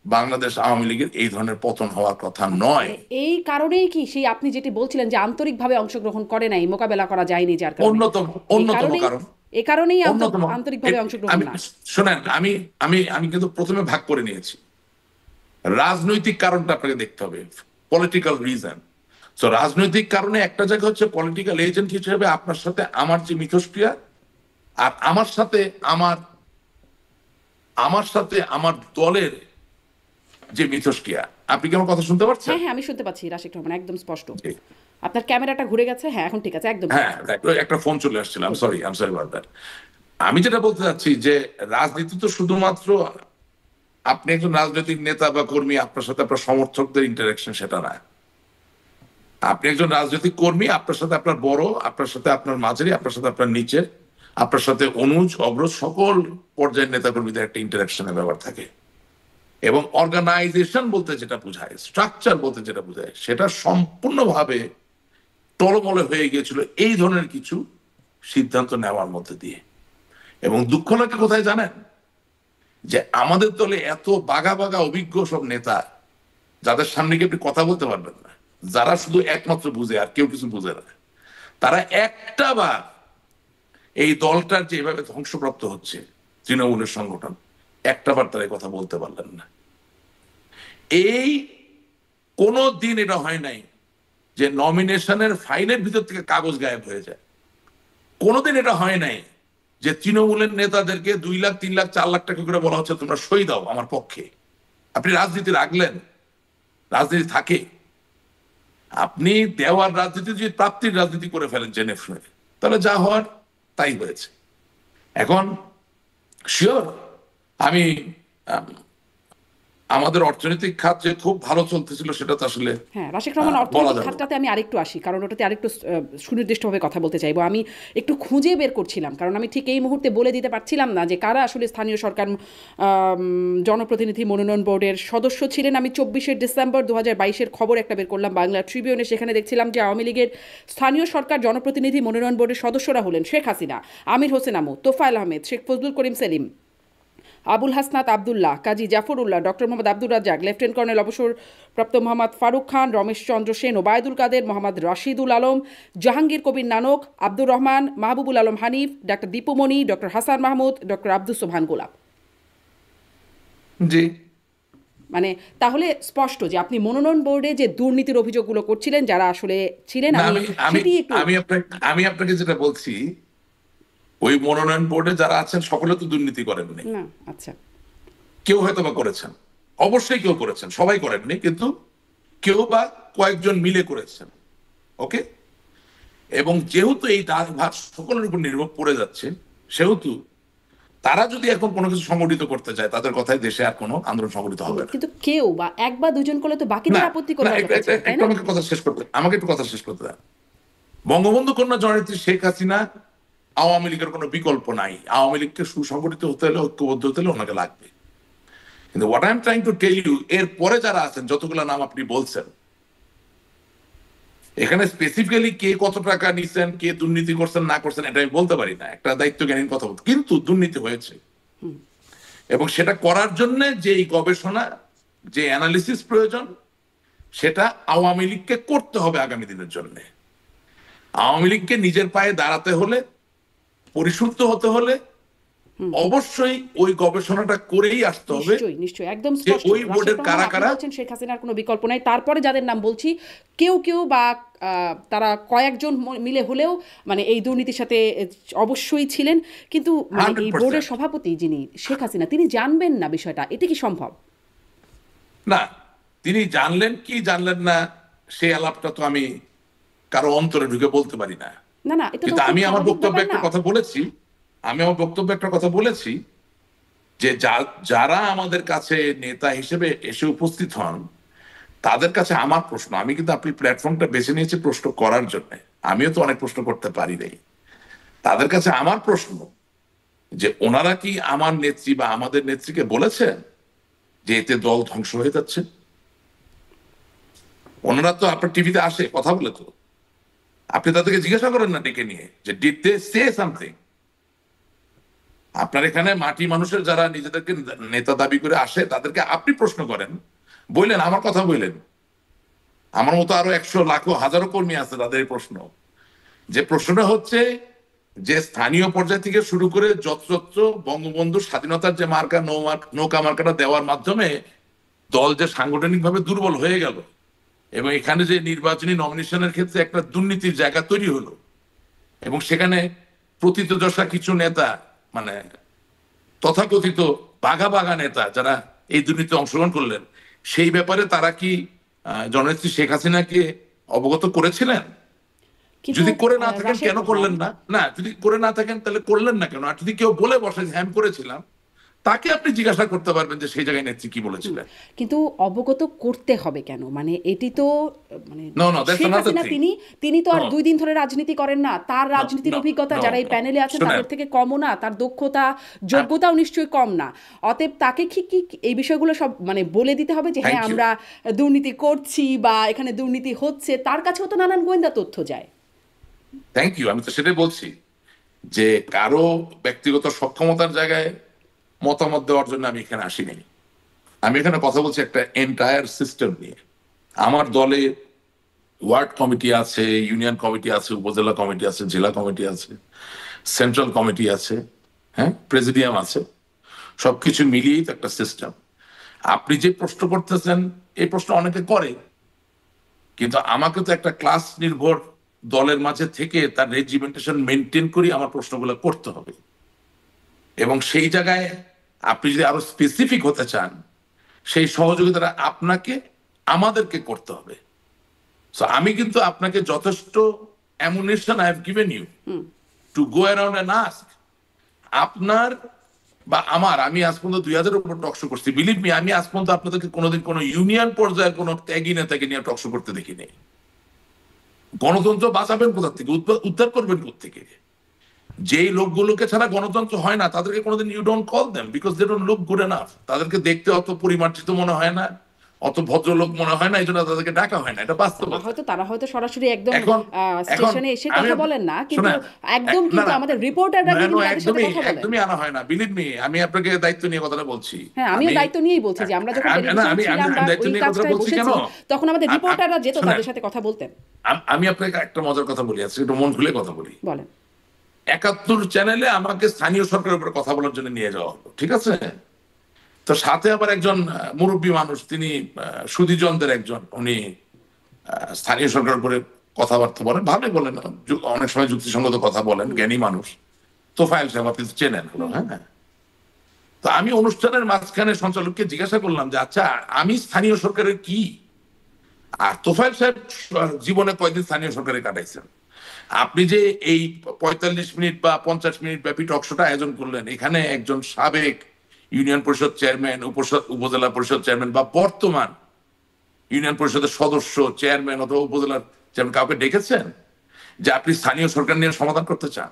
বাংলাদেশ আওয়ামী লীগের এই ধরনের পতন হওয়ার কথা নয়। এই কারণেই কি সেই আপনি যেটি বলছিলেন যে আন্তরিকভাবে অংশগ্রহণ করে নাই, মোকাবেলা করা যায়নি, যার কারণে অন্যতম কারণ, এই কারণেই অন্যতম। আন্তরিকভাবে অংশগ্রহণ আমি না। শোনেন, আমি আমি আমি কিন্তু প্রথমে ভাগ করে নিয়েছি। রাজনৈতিক কারণটা আপনাকে দেখতে হবে, পলিটিক্যাল রিজন। তো রাজনৈতিক কারণে একটা জায়গা হচ্ছে পলিটিক্যাল এজেন্ট হিসেবে আপনার সাথে আমার যে মিথস্ক্রিয়া, আর আমার সাথে আমার দলের যে মিথস্ক্রিয়া। আপনি কি আমার কথা শুনতে পাচ্ছেন? হ্যাঁ, আমি শুনতে পাচ্ছি রাশিক রহমান, একদম স্পষ্ট। আপনার ক্যামেরাটা ঘুরে গেছে। হ্যাঁ, এখন ঠিক আছে, একদম। হ্যাঁ, একটা ফোন চলে আসছিল, I am sorry about that. আমি যেটা বলতে চাচ্ছি যে রাজনীতি তো শুধুমাত্র আপনি একজন রাজনৈতিক নেতা বা কর্মী, আপনার সাথে আপনার সমর্থকদের ইন্টারাকশন, সেটা না। আপনি একজন রাজনৈতিক কর্মী, আপনার সাথে আপনার বড়, আপনার সাথে আপনার মাঝারি, আপনার সাথে আপনার নিচের, আপনার সাথে অনুজ, অগ্রজ, সকল পর্যায়ের নেতা কর্মীদের একটা ইন্টারাকশনের ব্যাপার থাকে। এবং অর্গানাইজেশন বলতে যেটা বোঝায়, স্ট্রাকচার বলতে যেটা বোঝায়, সেটা সম্পূর্ণভাবে টলমলে হয়ে গিয়েছিল এই ধরনের কিছু সিদ্ধান্ত নেওয়ার মধ্যে দিয়ে। এবং দুঃখ লাগে কোথায় জানেন, যে আমাদের দলে এত বাঘা বাঘা অভিজ্ঞ সব নেতা, যাদের সামনে গিয়ে আপনি কথা বলতে পারবেন না, যারা শুধু একমাত্র বুঝে আর কেউ কিছু বুঝে না, তারা একটা বার এই দলটার যেভাবে ধ্বংসপ্রাপ্ত হচ্ছে তৃণমূলের সংগঠন, একটা বার তারা কথা বলতে পারলেন না। এই কোনো দিন এটা হয় নাই যে নমিনেশনের ফাইলের ভিতর থেকে কাগজ গায়েব হয়ে যায়। কোনোদিন এটা হয় নাই যে তৃণমূলের নেতাদেরকে 2 লাখ 3 লাখ 4 লাখ টাকা করে বলা হচ্ছে তোমরা সই দাও আমার পক্ষে। আপনি রাজনীতি রাখলেন, রাজনীতি থাকে, আপনি দেওয়ার রাজনীতি যদি প্রাপ্তির রাজনীতি করে ফেলেন জেনে শুনে, তাহলে যা হওয়ার তাই হয়েছে। এখন শিওর আমি আমাদের অর্থনৈতিক খাত যে খুব ভালো চলতেছিল সেটা তো আসলে হ্যাঁ, রাশিদ রহমান, বলা অর্থনৈতিক যাবে না। খাতটাতে আমি আরেকটু আসি, কারণ ওটাতে আরেকটু সুনির্দিষ্টভাবে কথা বলতে চাইবো। আমি একটু খুঁজে বের করছিলাম, কারণ আমি ঠিক এই মুহূর্তে বলে দিতে পারছিলাম না যে কারা আসলে স্থানীয় সরকার জনপ্রতিনিধি মনোনয়ন বোর্ডের সদস্য ছিলেন। আমি 24শে ডিসেম্বর 2022-এর খবর একটা বের করলাম বাংলা ট্রিবিউনে, সেখানে দেখছিলাম যে আওয়ামী লীগের স্থানীয় সরকার জনপ্রতিনিধি মনোনয়ন বোর্ডের সদস্যরা হলেন Sheikh Hasina, Amir Hossain Amu, Tofail Ahmed, Sheikh Fazlul Karim Selim, Abul Hasnat Abdullah, Kazi Zafrullah, doctor Mohammad Abdur Razzaque, lieutenant colonel অবসরপ্রাপ্ত Mohammad Faruk Khan, Ramesh Chandra Sen, Obaidul Quader, Mohammad Rashidul Alam, Jahangir Kabir Nanak, Abdur Rahman, Mahbubul Alam Hanif, doctor Dipu Moni, doctor Hasan Mahmud, doctor Abdus Sobhan Golap. জি, মানে তাহলে স্পষ্ট যে আপনি মনোনয়ন বোর্ডে যে দুর্নীতির অভিযোগগুলো করছিলেন, যারা আসলে ছিলেন, না, আমি সেটি একটু আমি আপনাকে যেটা বলছি, ওই মনোনয়ন বোর্ডে যারা আছেন সকলে তো দুর্নীতি করেননি। না, আচ্ছা, কেউ হয়তো বা করেছেন, অবশ্যই কেউ করেছেন, সবাই করেননি, কিন্তু কেউ বা কয়েকজন মিলে করেছেন। ওকে, এবং যেহেতু এই দায়ভার সকলের উপর নির্ভর পড়ে যাচ্ছে, সেহেতু তারা যদি এখন কোনো কিছু সংগঠিত করতে চায়, তাদের কথায় দেশে আর কোনো আন্দোলন সংগঠিত হবে না। কিন্তু কেউ বা এক বা দুজন করলে তো না, বাকিদের আপত্তি করবার কথা ছিল, তাই একটু না? আমাকে একটু কথা শেষ করতে দেন। বঙ্গবন্ধু কন্যা জননেত্রী শেখ হাসিনা আওয়ামী লীগের কোনো বিকল্প নাই। আওয়ামী লীগকে সুসংগঠিত হতে হলে, ঐক্যবদ্ধ হতে হলে ওনাকে লাগবে। কিন্তু what I am trying to tell you, এর পরে যারা আছেন, যতগুলো নাম আপনি বলছেন, এখানে স্পেসিফিক্যালি কে কত টাকা নিচ্ছেন, কে দুর্নীতি করছেন না করছেন, এটা আমি বলতে পারি না, একটা দায়িত্বজ্ঞানীর কথা বলতে, কিন্তু দুর্নীতি হয়েছে। এবং সেটা করার জন্য যে এই গবেষণা, যে অ্যানালিসিস প্রয়োজন, সেটা আওয়ামী লীগকে করতে হবে আগামী দিনের জন্য। আওয়ামী লীগকে নিজের পায়ে দাঁড়াতে হলে, পরিশুদ্ধ হতে হলে অবশ্যই ওই গবেষণাটা করেই আসতে হবে। নিশ্চয়ই, নিশ্চয়ই, একদম যে স্পষ্ট। ওই বোর্ডের রাশিদ কারা রহমান, আপনি কারা, বলছেন শেখ হাসিনার কোনো বিকল্প নাই, তারপরে যাদের নাম বলছি, কেউ কেউ বা তারা কয়েকজন মিলে হলেও মানে এই দুর্নীতির সাথে অবশ্যই ছিলেন, কিন্তু মানে এই 100%। বোর্ডের সভাপতি যিনি শেখ হাসিনা, তিনি জানবেন না বিষয়টা, এটা কি সম্ভব? না, তিনি জানলেন কি জানলেন না, সেই আলাপটা তো আমি কারো অন্তরে ঢুকে বলতে পারি না। না, না, এটা তো কিন্তু খুব আমি আমার স্বাভাবিক বক্তব্যে ব্যাপার একটা না? কথা বলেছি, যে যারা আমাদের কাছে নেতা হিসেবে এসে উপস্থিত হন, তাদের কাছে আমার প্রশ্ন, আমি কিন্তু আপনি প্ল্যাটফর্মটা বেছে নিয়েছি প্রশ্ন করার জন্য, আমিও তো অনেক প্রশ্ন করতে পারি নাই। তাদের কাছে আমার প্রশ্ন যে ওনারা কি আমার নেত্রী বা আমাদের নেত্রীকে বলেছেন যে এতে দল ধ্বংস হয়ে যাচ্ছে? ওনারা তো আপনার টিভিতে আসে, কথা বলে, তো আপনি তাদেরকে জিজ্ঞাসা করেন না ডেকে নিয়ে যে ডিড দে সে সামথিং? আপনার এখানে মাটি মানুষের যারা নিজেদেরকে নেতা দাবি করে আসে, তাদেরকে আপনি প্রশ্ন করেন, বললেন, আমার কথা বললেন। আমার মতো আরো 100 লাখো হাজারো কর্মী আছে, তাদের এই প্রশ্ন, যে প্রশ্নটা হচ্ছে যে স্থানীয় পর্যায় থেকে শুরু করে যত্র বঙ্গবন্ধুর স্বাধীনতার যে মার্কা, নৌকা মার্কাটা দেওয়ার মাধ্যমে দল যে সাংগঠনিক ভাবে দুর্বল হয়ে গেল, এবং এখানে যে নির্বাচনী নমিনেশনের ক্ষেত্রে একটা দুর্নীতির জায়গা তৈরি হলো, এবং সেখানে প্রথিতযশা কিছু নেতা, মানে তথাকথিত বাঘা বাঘা নেতা, যারা এই দুর্নীতিতে অংশগ্রহণ করলেন, সেই ব্যাপারে তারা কি জননেত্রী শেখ হাসিনাকে অবগত করেছিলেন? কিন্তু যদি করে না থাকেন রাশেদ কেন রহমান, করলেন না? না, যদি করে না থাকেন তাহলে করলেন না কেন? আর যদি কেউ বলে বসে যে হ্যাঁ আমি করেছিলাম, তাকে আপনি জিজ্ঞাসা করতে পারবেন যে সেই জায়গায় নেত্রী কি বলেছিলেন। কিন্তু অবগত করতে হবে কেন? মানে এটি তো মানে no no, that's Sheikh another Hasina, thing. তিনি তিনি তো আর নো 2 দিন ধরে রাজনীতি করেন না। তার নো রাজনীতির নো অভিজ্ঞতা নো যারা এই নো, প্যানেলে আছেন শুনেন, তাদের থেকে কমও না, তার দক্ষতা, যোগ্যতাও নিশ্চয়ই কম না। অতএব তাকে কি এই বিষয়গুলো সব মানে বলে দিতে হবে যে হ্যাঁ থ্যাংক ইউ, আমরা দুর্নীতি করছি বা এখানে দুর্নীতি হচ্ছে? তার কাছেও তো নানান গোয়েন্দা তথ্য যায়। Thank you. আমি তো সেটাই বলছি যে কারো ব্যক্তিগত সক্ষমতার জায়গায় মতামত দেওয়ার জন্য আমি এখানে আসিনি। আমি এখানে কথা বলছি একটা এন্টায়ার সিস্টেম নিয়ে। আমার দলে ওয়ার্ড কমিটি আছে, ইউনিয়ন কমিটি আছে, উপজেলা কমিটি আছে, জেলা কমিটি আছে, সেন্ট্রাল কমিটি আছে, হ্যাঁ, প্রেসিডিয়াম আছে, সবকিছু মিলিয়েই তো একটা সিস্টেম। আপনি যে প্রশ্ন করতেছেন, এই প্রশ্ন অনেকে করে, কিন্তু আমাকে তো একটা ক্লাস নির্ভর দলের মাঝে থেকে তার রেজিমেন্টেশন মেনটেন করি আমার প্রশ্নগুলো করতে হবে। এবং সেই জায়গায় আপনি যদি আরো স্পেসিফিক হতে চান, সেই সহযোগিতাটা আপনাকে আমাদেরকে করতে হবে। সো আমি কিন্তু আপনাকে যথেষ্ট ammunition I have given you to go around and ask. আপনার বা আমি আজ পর্যন্ত 2000-এর উপর টকশো করছি, বিলিভ মি, আমি আজ পর্যন্ত আপনাদেরকে কোনোদিন কোনো ইউনিয়ন পর্যায়ে কোনো ত্যাগী নেতাকে নিয়ে টকশো করতে দেখিনি। গণতন্ত্র বাঁচাবেন কোথা থেকে, উদ্ধার করবেন কোথেকে? যেই লোকগুলোকে ছাড়া গণতন্ত্র হয় না তাদেরকে কোনোদিন you don't call them, because they don't look good enough. তাদেরকে দেখতে অত পরিমার্জিত মনে হয় না, অত ভদ্রলোক মনে হয় না, এই জন্য তাদেরকে ডাকা হয় না। এটা বাস্তবতা। তারা হয়তো সরাসরি একদম এখন স্টেশনে এসে কথা বলেন না, কিন্তু একদম কিন্তু আমাদের রিপোর্টাররা কিন্তু তাদের সাথে কথা বলেন। একদমই আনা হয় না, বিলিভ মি। আমি আপনাকে দায়িত্ব নিয়ে কথাটা বলছি। হ্যাঁ, আমিও দায়িত্ব নিয়েই বলছি যে আমরা যখন টেলিভিশনে ছিলাম বা ওই কাজটায় বসেছি, তখন আমাদের রিপোর্টাররা যেত তাদের সাথে কথা বলতেন। আমি আপনাকে একটা মজার কথা বলি, আজকে একটু মন খুলে কথা বলি। বলেন। 71 চ্যানেলে আমাকে স্থানীয় সরকারের উপরে কথা বলার জন্য নিয়ে যাওয়া হলো, ঠিক আছে? তো সাথে আবার একজন মুরব্বী মানুষ, তিনি সুধীজনদের একজন, উনি স্থানীয় সরকারের উপরে কথাবার্তা বলেন, ভালোই বলেন, অনেক সময় যুক্তিসঙ্গত কথা বলেন, জ্ঞানী মানুষ। তোফায়েল সাহেব, আপনি তো চেনেন, হলো। হ্যাঁ, তো আমি অনুষ্ঠানের মাঝখানে সঞ্চালককে জিজ্ঞাসা করলাম যে আচ্ছা, আমি স্থানীয় সরকারের কি, আর তোফায়েল সাহেব জীবনে কয়দিন স্থানীয় সরকারে কাটাইছেন? আপনি যে এই 45 মিনিট বা 50 মিনিট ব্যাপী টকশোটা আয়োজন করলেন, এখানে একজন সাবেক ইউনিয়ন পরিষদ চেয়ারম্যান, উপজেলা পরিষদ চেয়ারম্যান বা বর্তমান ইউনিয়ন পরিষদের সদস্য, চেয়ারম্যান অথবা উপজেলার চেয়ারম্যান কাউকে ডেকেছেন যে আপনি স্থানীয় সরকার নিয়ে সমাধান করতে চান?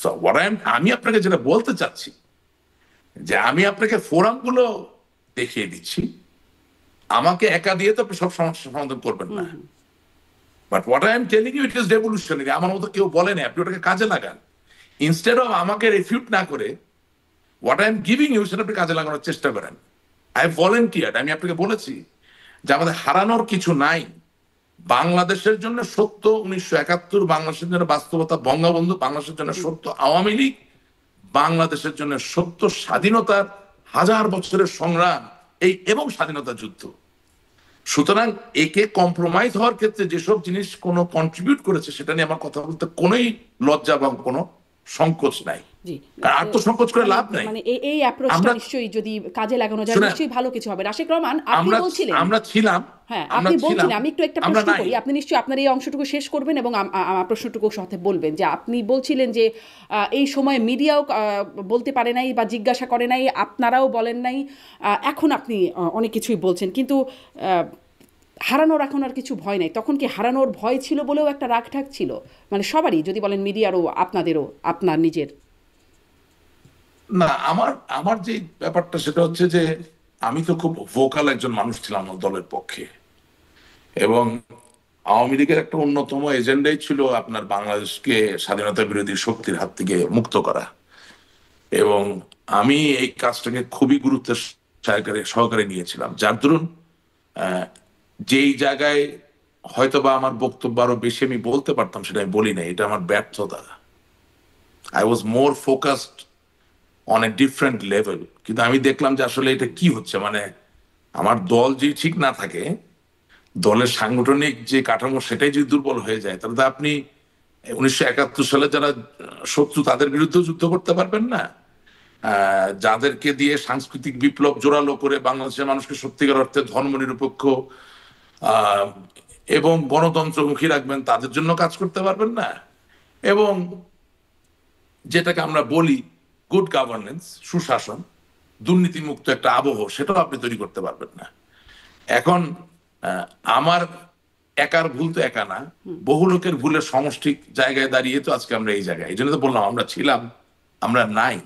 সো আমি আপনাকে যেটা বলতে চাচ্ছি যে আমি আপনাকে ফোরামগুলো দেখিয়ে দিচ্ছি, আমাকে একা দিয়ে তো আপনি সব সমস্যার সমাধান করবেন না। But what I am telling you, it is revolutionary. আমার মতো কেউ বলে না, আপনি ওটাকে কাজে লাগান। ইনস্টেড অফ আমাকে রিফিউট না করে what I am giving you সেটা আপনি কাজে লাগানোর চেষ্টা করেন। I volunteered. আমি আপনাকে বলেছি যে আমাদের হারানোর কিছু নাই। বাংলাদেশের জন্য সত্য 1971, বাংলাদেশের জন্য বাস্তবতা বঙ্গবন্ধু, বাংলাদেশের জন্য সত্য আওয়ামী লীগ, বাংলাদেশের জন্য সত্য স্বাধীনতার হাজার বছরের সংগ্রাম এই এবং স্বাধীনতা যুদ্ধ। সুতরাং একে কম্প্রোমাইজ হওয়ার ক্ষেত্রে যেসব জিনিস কোনো কন্ট্রিবিউট করেছে সেটা নিয়ে আমার কথা বলতে কোনোই লজ্জা বা কোনো সংকোচ নাই। আত্মসংকোচ করে লাভ নাই। মানে এই অ্যাপ্রোচটা নিশ্চয়ই যদি কাজে লাগানো যায় নিশ্চয়ই ভালো কিছু হবে। রাশেক রহমান, আপনি বলছিলেন আমরা ছিলাম, হ্যাঁ আপনি বলছিলেন, আমি একটু একটা প্রশ্ন করি, আপনি নিশ্চয়ই আপনার এই অংশটুকু শেষ করবেন এবং আমার প্রশ্নটুকু সাথে বলবেন যে আপনি বলছিলেন যে এই সময় মিডিয়াও বলতে পারে নাই বা জিজ্ঞাসা করে নাই, আপনারাও বলেন নাই, এখন আপনি অনেক কিছুই বলছেন, কিন্তু হারানোর এখন আর কিছু ভয় নাই। তখন কি হারানোর ভয় ছিল বলেও একটা রাগঢাক ছিল, মানে সবারই, যদি বলেন মিডিয়ারও, আপনাদেরও, আপনার নিজের? না, আমার যে ব্যাপারটা সেটা হচ্ছে যে আমি তো খুব ভোকাল একজন মানুষ ছিলাম দলের পক্ষে, এবং আওয়ামী লীগের একটা অন্যতম এজেন্ডাই ছিল আপনার বাংলাদেশকে স্বাধীনতা বিরোধী শক্তির হাত থেকে মুক্ত করা। এবং আমি এই কাজটাকে খুবই গুরুত্বের সহকারে নিয়েছিলাম, যার দরুন যেই জায়গায় হয়তো বা আমার বক্তব্য আরো বেশি আমি বলতে পারতাম সেটা আমি বলি না, এটা আমার ব্যর্থতা। I was more focused on a different level. কিন্তু আমি দেখলাম যে আসলে এটা কি হচ্ছে, মানে আমার দল যদি ঠিক না থাকে, দলের সাংগঠনিক যে কাঠামো সেটাই যদি দুর্বল হয়ে যায়, তাহলে তো আপনি 1971 সালে যারা শত্রু তাদের বিরুদ্ধেও যুদ্ধ করতে পারবেন না। যাদেরকে দিয়ে সাংস্কৃতিক বিপ্লব জোরালো করে বাংলাদেশের মানুষকে সত্যিকার অর্থে ধর্মনিরপেক্ষ এবং গণতন্ত্রমুখী রাখবেন, তাদের জন্য কাজ করতে পারবেন না। এবং যেটাকে আমরা বলি গুড গভর্নেন্স, সুশাসন, দুর্নীতিমুক্ত একটা আবহ, সেটাও আপনি তৈরি করতে পারবেন না। এখন আমার একার ভুল তো একা না, বহু লোকের ভুলের সমষ্টিক জায়গায় দাঁড়িয়ে তো আজকে আমরা এই জায়গায়। এই জন্য তো বললাম আমরা ছিলাম, আমরা নাই।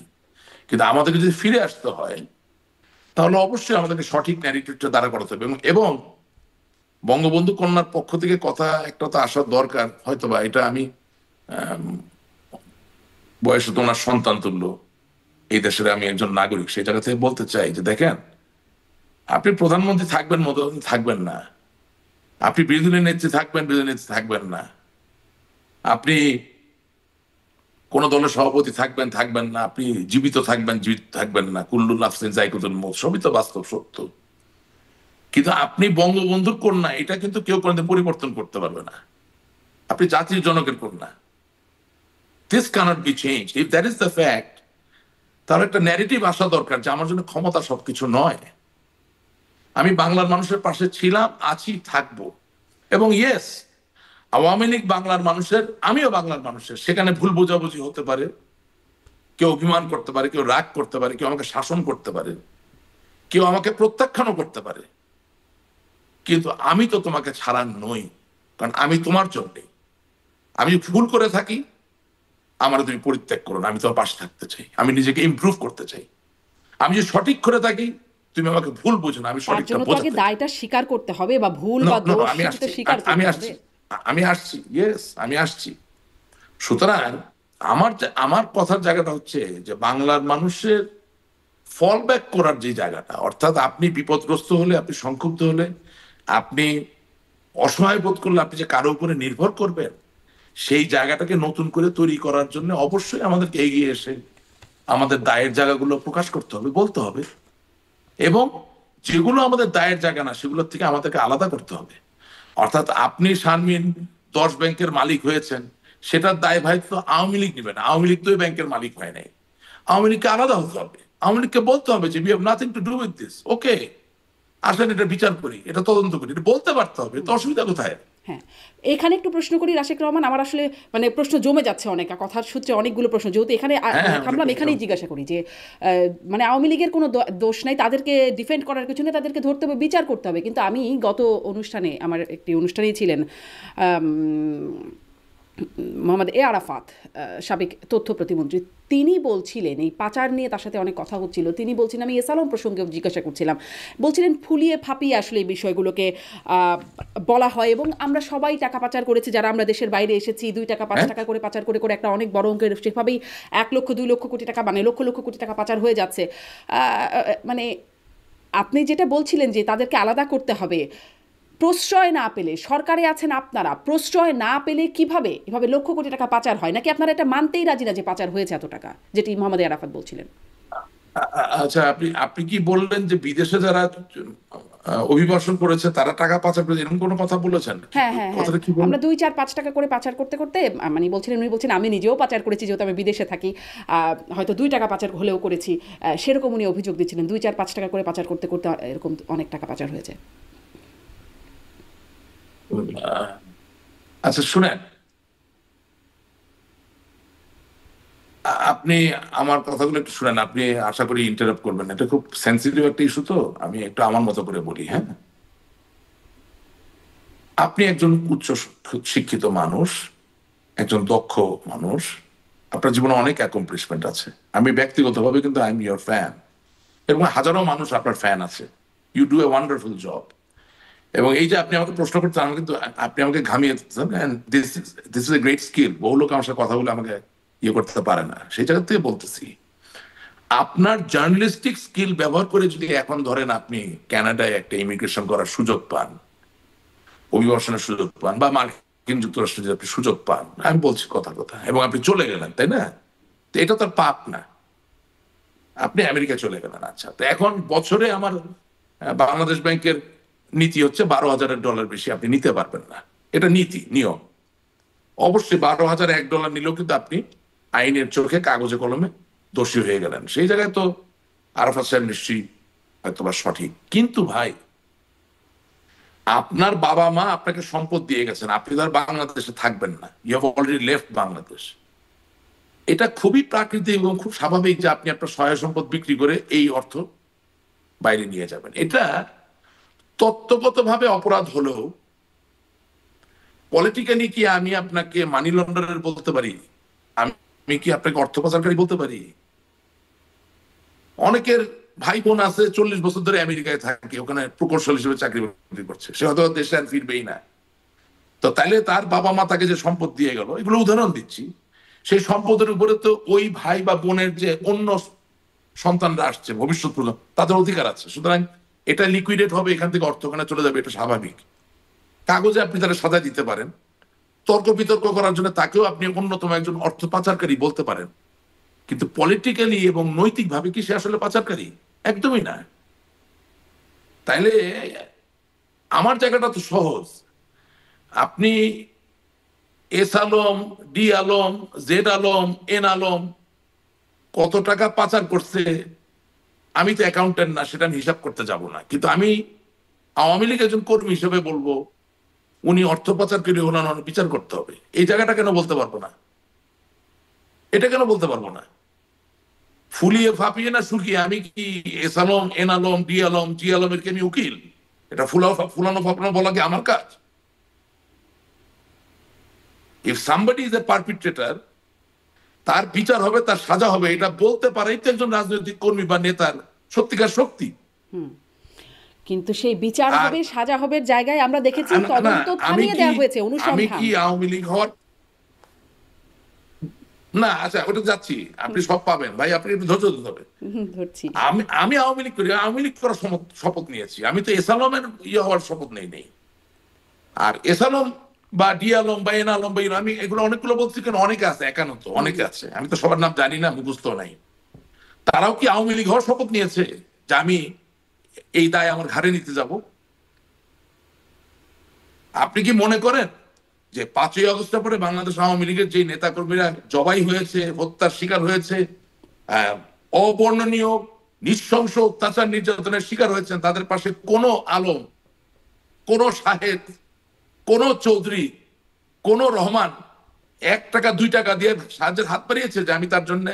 কিন্তু আমাদেরকে যদি ফিরে আসতে হয় তাহলে অবশ্যই আমাদেরকে সঠিক ন্যারেটিভটা দাঁড়া করাতে হবে। এবং বঙ্গবন্ধু কন্যার পক্ষ থেকে কথা একটা তো আসার দরকার, হয়তোবা এটা আমি বয়সে তো ওনার সন্তান তুল্য, এই দেশের আমি একজন নাগরিক, সেই জায়গা থেকে বলতে চাই যে দেখেন, আপনি প্রধানমন্ত্রী থাকবেন, মধ্যমন্ত্রী থাকবেন না, আপনি বিরোধী নেত্রী থাকবেন, বিরোধী নেত্রী থাকবেন না, আপনি কোন দলের সভাপতি থাকবেন, থাকবেন না, আপনি জীবিত থাকবেন, জীবিত থাকবেন না, কুল্লু নাফসিন যায়কুতুল মউত, সবই তো বাস্তব সত্য। কিন্তু আপনি বঙ্গবন্ধুর কন্যা, এটা কিন্তু কেউ কোনোদিন পরিবর্তন করতে পারবে না। আপনি জাতির জনকের কন্যা। This cannot be changed. If that is the fact, তার একটা ন্যারেটিভ আসা দরকার যে আমার জন্য ক্ষমতা সবকিছু নয়। আমি বাংলার মানুষের পাশে ছিলাম, আছি, থাকবো। এবং ইয়েস, আওয়ামী লীগ বাংলার মানুষের, আমিও বাংলার মানুষের, সেখানে ভুল বোঝাবুঝি হতে পারে, কেউ অভিমান করতে পারে, কেউ রাগ করতে পারে, কেউ আমাকে শাসন করতে পারে, কেউ আমাকে প্রত্যাখ্যানও করতে পারে, কিন্তু আমি তো তোমাকে ছাড়া নই। কারণ আমি তোমার জন্যে, আমি ভুল করে থাকি আমার তুমি পরিত্যাগ করো না, আমি তোমার পাশে থাকতে চাই, আমি নিজেকে ইমপ্রুভ করতে চাই। আমি যদি সঠিক করে থাকি তুমি আমাকে ভুল বুঝো না, আমি তার সঠিকটা জন্য তো আগে বোঝাতে চাই। দায়টা স্বীকার করতে হবে, বা ভুল No, বা no, no, দোষ আমি সেটা তো আসছি, স্বীকার আমি করতে হবে। আসছি, আমি আসছি, ইয়েস আমি আসছি। সুতরাং আমার কথার জায়গাটা হচ্ছে যে বাংলার মানুষের ফল ব্যাক করার যে জায়গাটা, অর্থাৎ আপনি বিপদগ্রস্ত হলে, আপনি সংক্ষুব্ধ হলে, আপনি অসহায় বোধ করলে আপনি যে কারো উপরে নির্ভর করবেন, সেই জায়গাটাকে নতুন করে তৈরি করার জন্য অবশ্যই আমাদেরকে এগিয়ে এসে আমাদের দায়ের জায়গাগুলো প্রকাশ করতে হবে, বলতে হবে, এবং যেগুলো আমাদের দায়ের জায়গা না সেগুলোর থেকে আমাদেরকে আলাদা করতে হবে। অর্থাৎ আপনি শারমিন 10 ব্যাংকের মালিক হয়েছেন, সেটার দায় ভাই তো আওয়ামী লীগ নেবে না, আওয়ামী লীগ তো ওই ব্যাংকের মালিক হয় নাই। আওয়ামী লীগকে আলাদা হতে হবে, আওয়ামী লীগকে বলতে হবে যে we have nothing to do with this, okay আসেন এটা বিচার করি, এটা তদন্ত করি, এটা বলতে পারতে হবে, তো অসুবিধা কোথায়? হ্যাঁ, এখানে একটু প্রশ্ন করি রাশেক রহমান, আমার আসলে মানে প্রশ্ন জমে যাচ্ছে অনেক, কথার সূত্রে অনেকগুলো প্রশ্ন, যেহেতু এখানে হ্যাঁ, হ্যাঁ, থামলাম, এখানেই জিজ্ঞাসা করি যে মানে আওয়ামী লীগের কোনো দোষ নাই, তাদেরকে ডিফেন্ড করার কিছু নেই, তাদেরকে ধরতে হবে, বিচার করতে হবে। কিন্তু আমি গত অনুষ্ঠানে, আমার একটি অনুষ্ঠানেই ছিলেন মোহাম্মদ এ আরাফাত, সাবেক তথ্য প্রতিমন্ত্রী, তিনি বলছিলেন, এই পাচার নিয়ে তার সাথে অনেক কথা হচ্ছিল, তিনি বলছিলেন, আমি এস আলম প্রসঙ্গে জিজ্ঞাসা করছিলাম, বলছিলেন ফুলিয়ে ফাঁপিয়ে আসলে এই বিষয়গুলোকে বলা হয়, এবং আমরা সবাই টাকা পাচার করেছি যারা আমরা দেশের বাইরে এসেছি, 2 টাকা 5 টাকা করে পাচার করে করে একটা অনেক বড় অঙ্কের, সেভাবেই 1 লক্ষ 2 লক্ষ কোটি টাকা, মানে লক্ষ লক্ষ কোটি টাকা পাচার হয়ে যাচ্ছে। মানে আপনি যেটা বলছিলেন যে তাদেরকে আলাদা করতে হবে, প্রশ্রয় না পেলে, সরকারে আছেন আপনারা, প্রশ্রয় না পেলে কিভাবে এভাবে লক্ষ কোটি টাকা পাচার হয়? নাকি আপনারা এটা মানতেই রাজি না যে পাচার হয়েছে এত টাকা, যেটি মোহাম্মদ আরাফাত বলছিলেন? আচ্ছা, আপনি আপনি কি বললেন যে বিদেশে যারা অভিবাসন করেছে তারা টাকা পাচার করেছে, এরকম কোনো কথা বলেছেন? হ্যাঁ, হ্যাঁ, হ্যাঁ, কথাটা কি বললেন? আমরা 2 4 5 টাকা করে পাচার করতে করতে, মানে বলছিলেন, উনি বলছেন আমি নিজেও পাচার করেছি, যেহেতু আমি বিদেশে থাকি, হয়তো 2 টাকা পাচার হলেও করেছি, সেরকম উনি অভিযোগ দিচ্ছিলেন, 2 4 5 টাকা করে পাচার করতে করতে এরকম অনেক টাকা পাচার হয়েছে। আচ্ছা শুনেন, আপনি আমার কথাগুলো একটু শুনেন, আপনি আশা করি ইন্টারাপ্ট করবেন না, এটা খুব সেন্সিটিভ একটা ইস্যু, তো আমি একটু আমার মতো করে বলি। হ্যাঁ, আপনি একজন উচ্চ শিক্ষিত মানুষ, একজন দক্ষ মানুষ, আপনার জীবনে অনেক অ্যাকমপ্লিশমেন্ট আছে, আমি ব্যক্তিগতভাবে কিন্তু আই এম ইয়োর ফ্যান, এবং হাজারো মানুষ আপনার ফ্যান আছে, you do a wonderful job. এবং এই যে আপনি আমাকে প্রশ্ন করতে, আমি কিন্তু, আপনি আমাকে ঘামিয়ে দিচ্ছেন, this is a great skill, বহু লোক আমার সাথে কথা বলে আমাকে ইয়ে করতে পারে না, সেই জায়গা থেকে বলতেছি, আপনার জার্নালিস্টিক স্কিল ব্যবহার করে যদি এখন ধরেন আপনি কানাডায় একটা ইমিগ্রেশন করার সুযোগ পান, অভিবাসনের সুযোগ পান, বা মার্কিন যুক্তরাষ্ট্রে যদি আপনি সুযোগ পান, আমি বলছি কথা কথা, এবং আপনি চলে গেলেন, তাই না? তো এটা তো পাপ না, আপনি আমেরিকা চলে গেলেন। আচ্ছা, তো এখন বছরে আমার বাংলাদেশ ব্যাংকের নীতি হচ্ছে $12,000 বেশি আপনি নিতে পারবেন না, এটা নীতি নিয়ম। অবশ্যই $12,001 নিলেও কিন্তু আপনি আইনের চোখে কাগজে কলমে দোষী হয়ে গেলেন, সেই জায়গায় তো আরাফাত সাহেব নিশ্চয়ই হয়তো বা সঠিক। কিন্তু ভাই, আপনার বাবা মা আপনাকে সম্পদ দিয়ে গেছেন, আপনি তো আর বাংলাদেশে থাকবেন না, you have already left Bangladesh. এটা খুবই প্রাকৃতিক এবং খুব স্বাভাবিক যে আপনি আপনার সহায় সম্পদ বিক্রি করে এই অর্থ বাইরে নিয়ে যাবেন। এটা তত্ত্বগতভাবে অপরাধ হলেও পলিটিক্যালি কি আমি আপনাকে মানি লন্ডারের বলতে পারি? আমি কি আপনাকে অর্থ পাচারকারী বলতে পারি? অনেকের ভাই বোন আছে 40 বছর ধরে আমেরিকায় থাকে, ওখানে প্রকৌশল হিসেবে চাকরি বাকরি করছে, সে হয়তো দেশে আর ফিরবেই না। তো তাইলে তার বাবা মা তাকে যে সম্পদ দিয়ে গেল, এগুলো উদাহরণ দিচ্ছি, সেই সম্পদের উপরে তো ওই ভাই বা বোনের যে অন্য সন্তানরা আসছে ভবিষ্যৎ প্রজন্ম, তাদের অধিকার আছে। সুতরাং এটা লিকুইডেট হবে, এখান থেকে অর্থ ওখানে চলে যাবে, এটা স্বাভাবিক। কাগজে আপনি তারা সাজা দিতে পারেন, তর্ক বিতর্ক করার জন্য তাকেও আপনি অন্যতম একজন অর্থ পাচারকারী বলতে পারেন, কিন্তু পলিটিক্যালি এবং নৈতিকভাবে কি সে আসলে পাচারকারী? একদমই না। তাইলে আমার জায়গাটা তো সহজ, আপনি S Alam, D Alam, Z Alam, N Alam কত টাকা পাচার করছে, আমি তো অ্যাকাউন্টেন্ট না, সেটা আমি হিসাব করতে যাব না, কিন্তু আমি আওয়ামী লীগ একজন কর্মী হিসেবে বলবো উনি অর্থ পাচারকারী হলেন, বিচার করতে হবে। এই জায়গাটা কেন বলতে পারবো না? এটা কেন বলতে পারবো না? ফুলিয়ে ফাঁপিয়ে না শুকিয়ে আমি কি S Alam, N Alam, D Alam, G আলমের কি আমি উকিল? এটা ফুলানো ফাঁপানো বলা কি আমার কাজ? ইফ সামবডি ইজ এ পারপিট্রেটর, তার বিচার হবে, তার সাজা হবে, এটা বলতে পারেই তো একজন রাজনৈতিক কর্মী বা নেতার সত্যিকার শক্তি। কিন্তু সেই বিচার আর হবে, সাজা হবে জায়গায় আমরা দেখেছি না, তদন্ত আমি থামিয়ে কি দেওয়া হয়েছে, আমি অনুসন্ধান। কি আওয়ামী লীগ হওয়ার, না আচ্ছা ওটা যাচ্ছি, আপনি সব পাবেন ভাই, আপনি একটু ধৈর্য ধরতে হবে। ধরছি। আমি আওয়ামী লীগ করি, আওয়ামী লীগ করার শপথ নিয়েছি, আমি তো এস আলমের ইয়ে হওয়ার শপথ নেই। আর এস আলম বা ডি আলম বা এন আলম বা আমি এগুলো অনেকগুলো বলছি, কেন অনেকে আছে, একান্ত অনেকে আছে, আমি তো সবার নাম জানি না, মুখস্থ নাই। তারাও কি আওয়ামী লীগ হওয়ার শপথ নিয়েছে যে আমি এই দায় আমার ঘাড়ে নিতে যাব? আপনি কি মনে করেন যে 5ই আগস্টের পরে বাংলাদেশ আওয়ামী লীগের যে নেতা কর্মীরা জবাই হয়েছে, হত্যার শিকার হয়েছে, অবর্ণনীয় নৃশংস অত্যাচার নির্যাতনের শিকার হয়েছেন, তাদের পাশে কোনো আলম, কোন সাহেব, কোন চৌধুরী, কোন রহমান 1 টাকা 2 টাকা দিয়ে সাহায্যের হাত বাড়িয়েছে যে আমি তার জন্য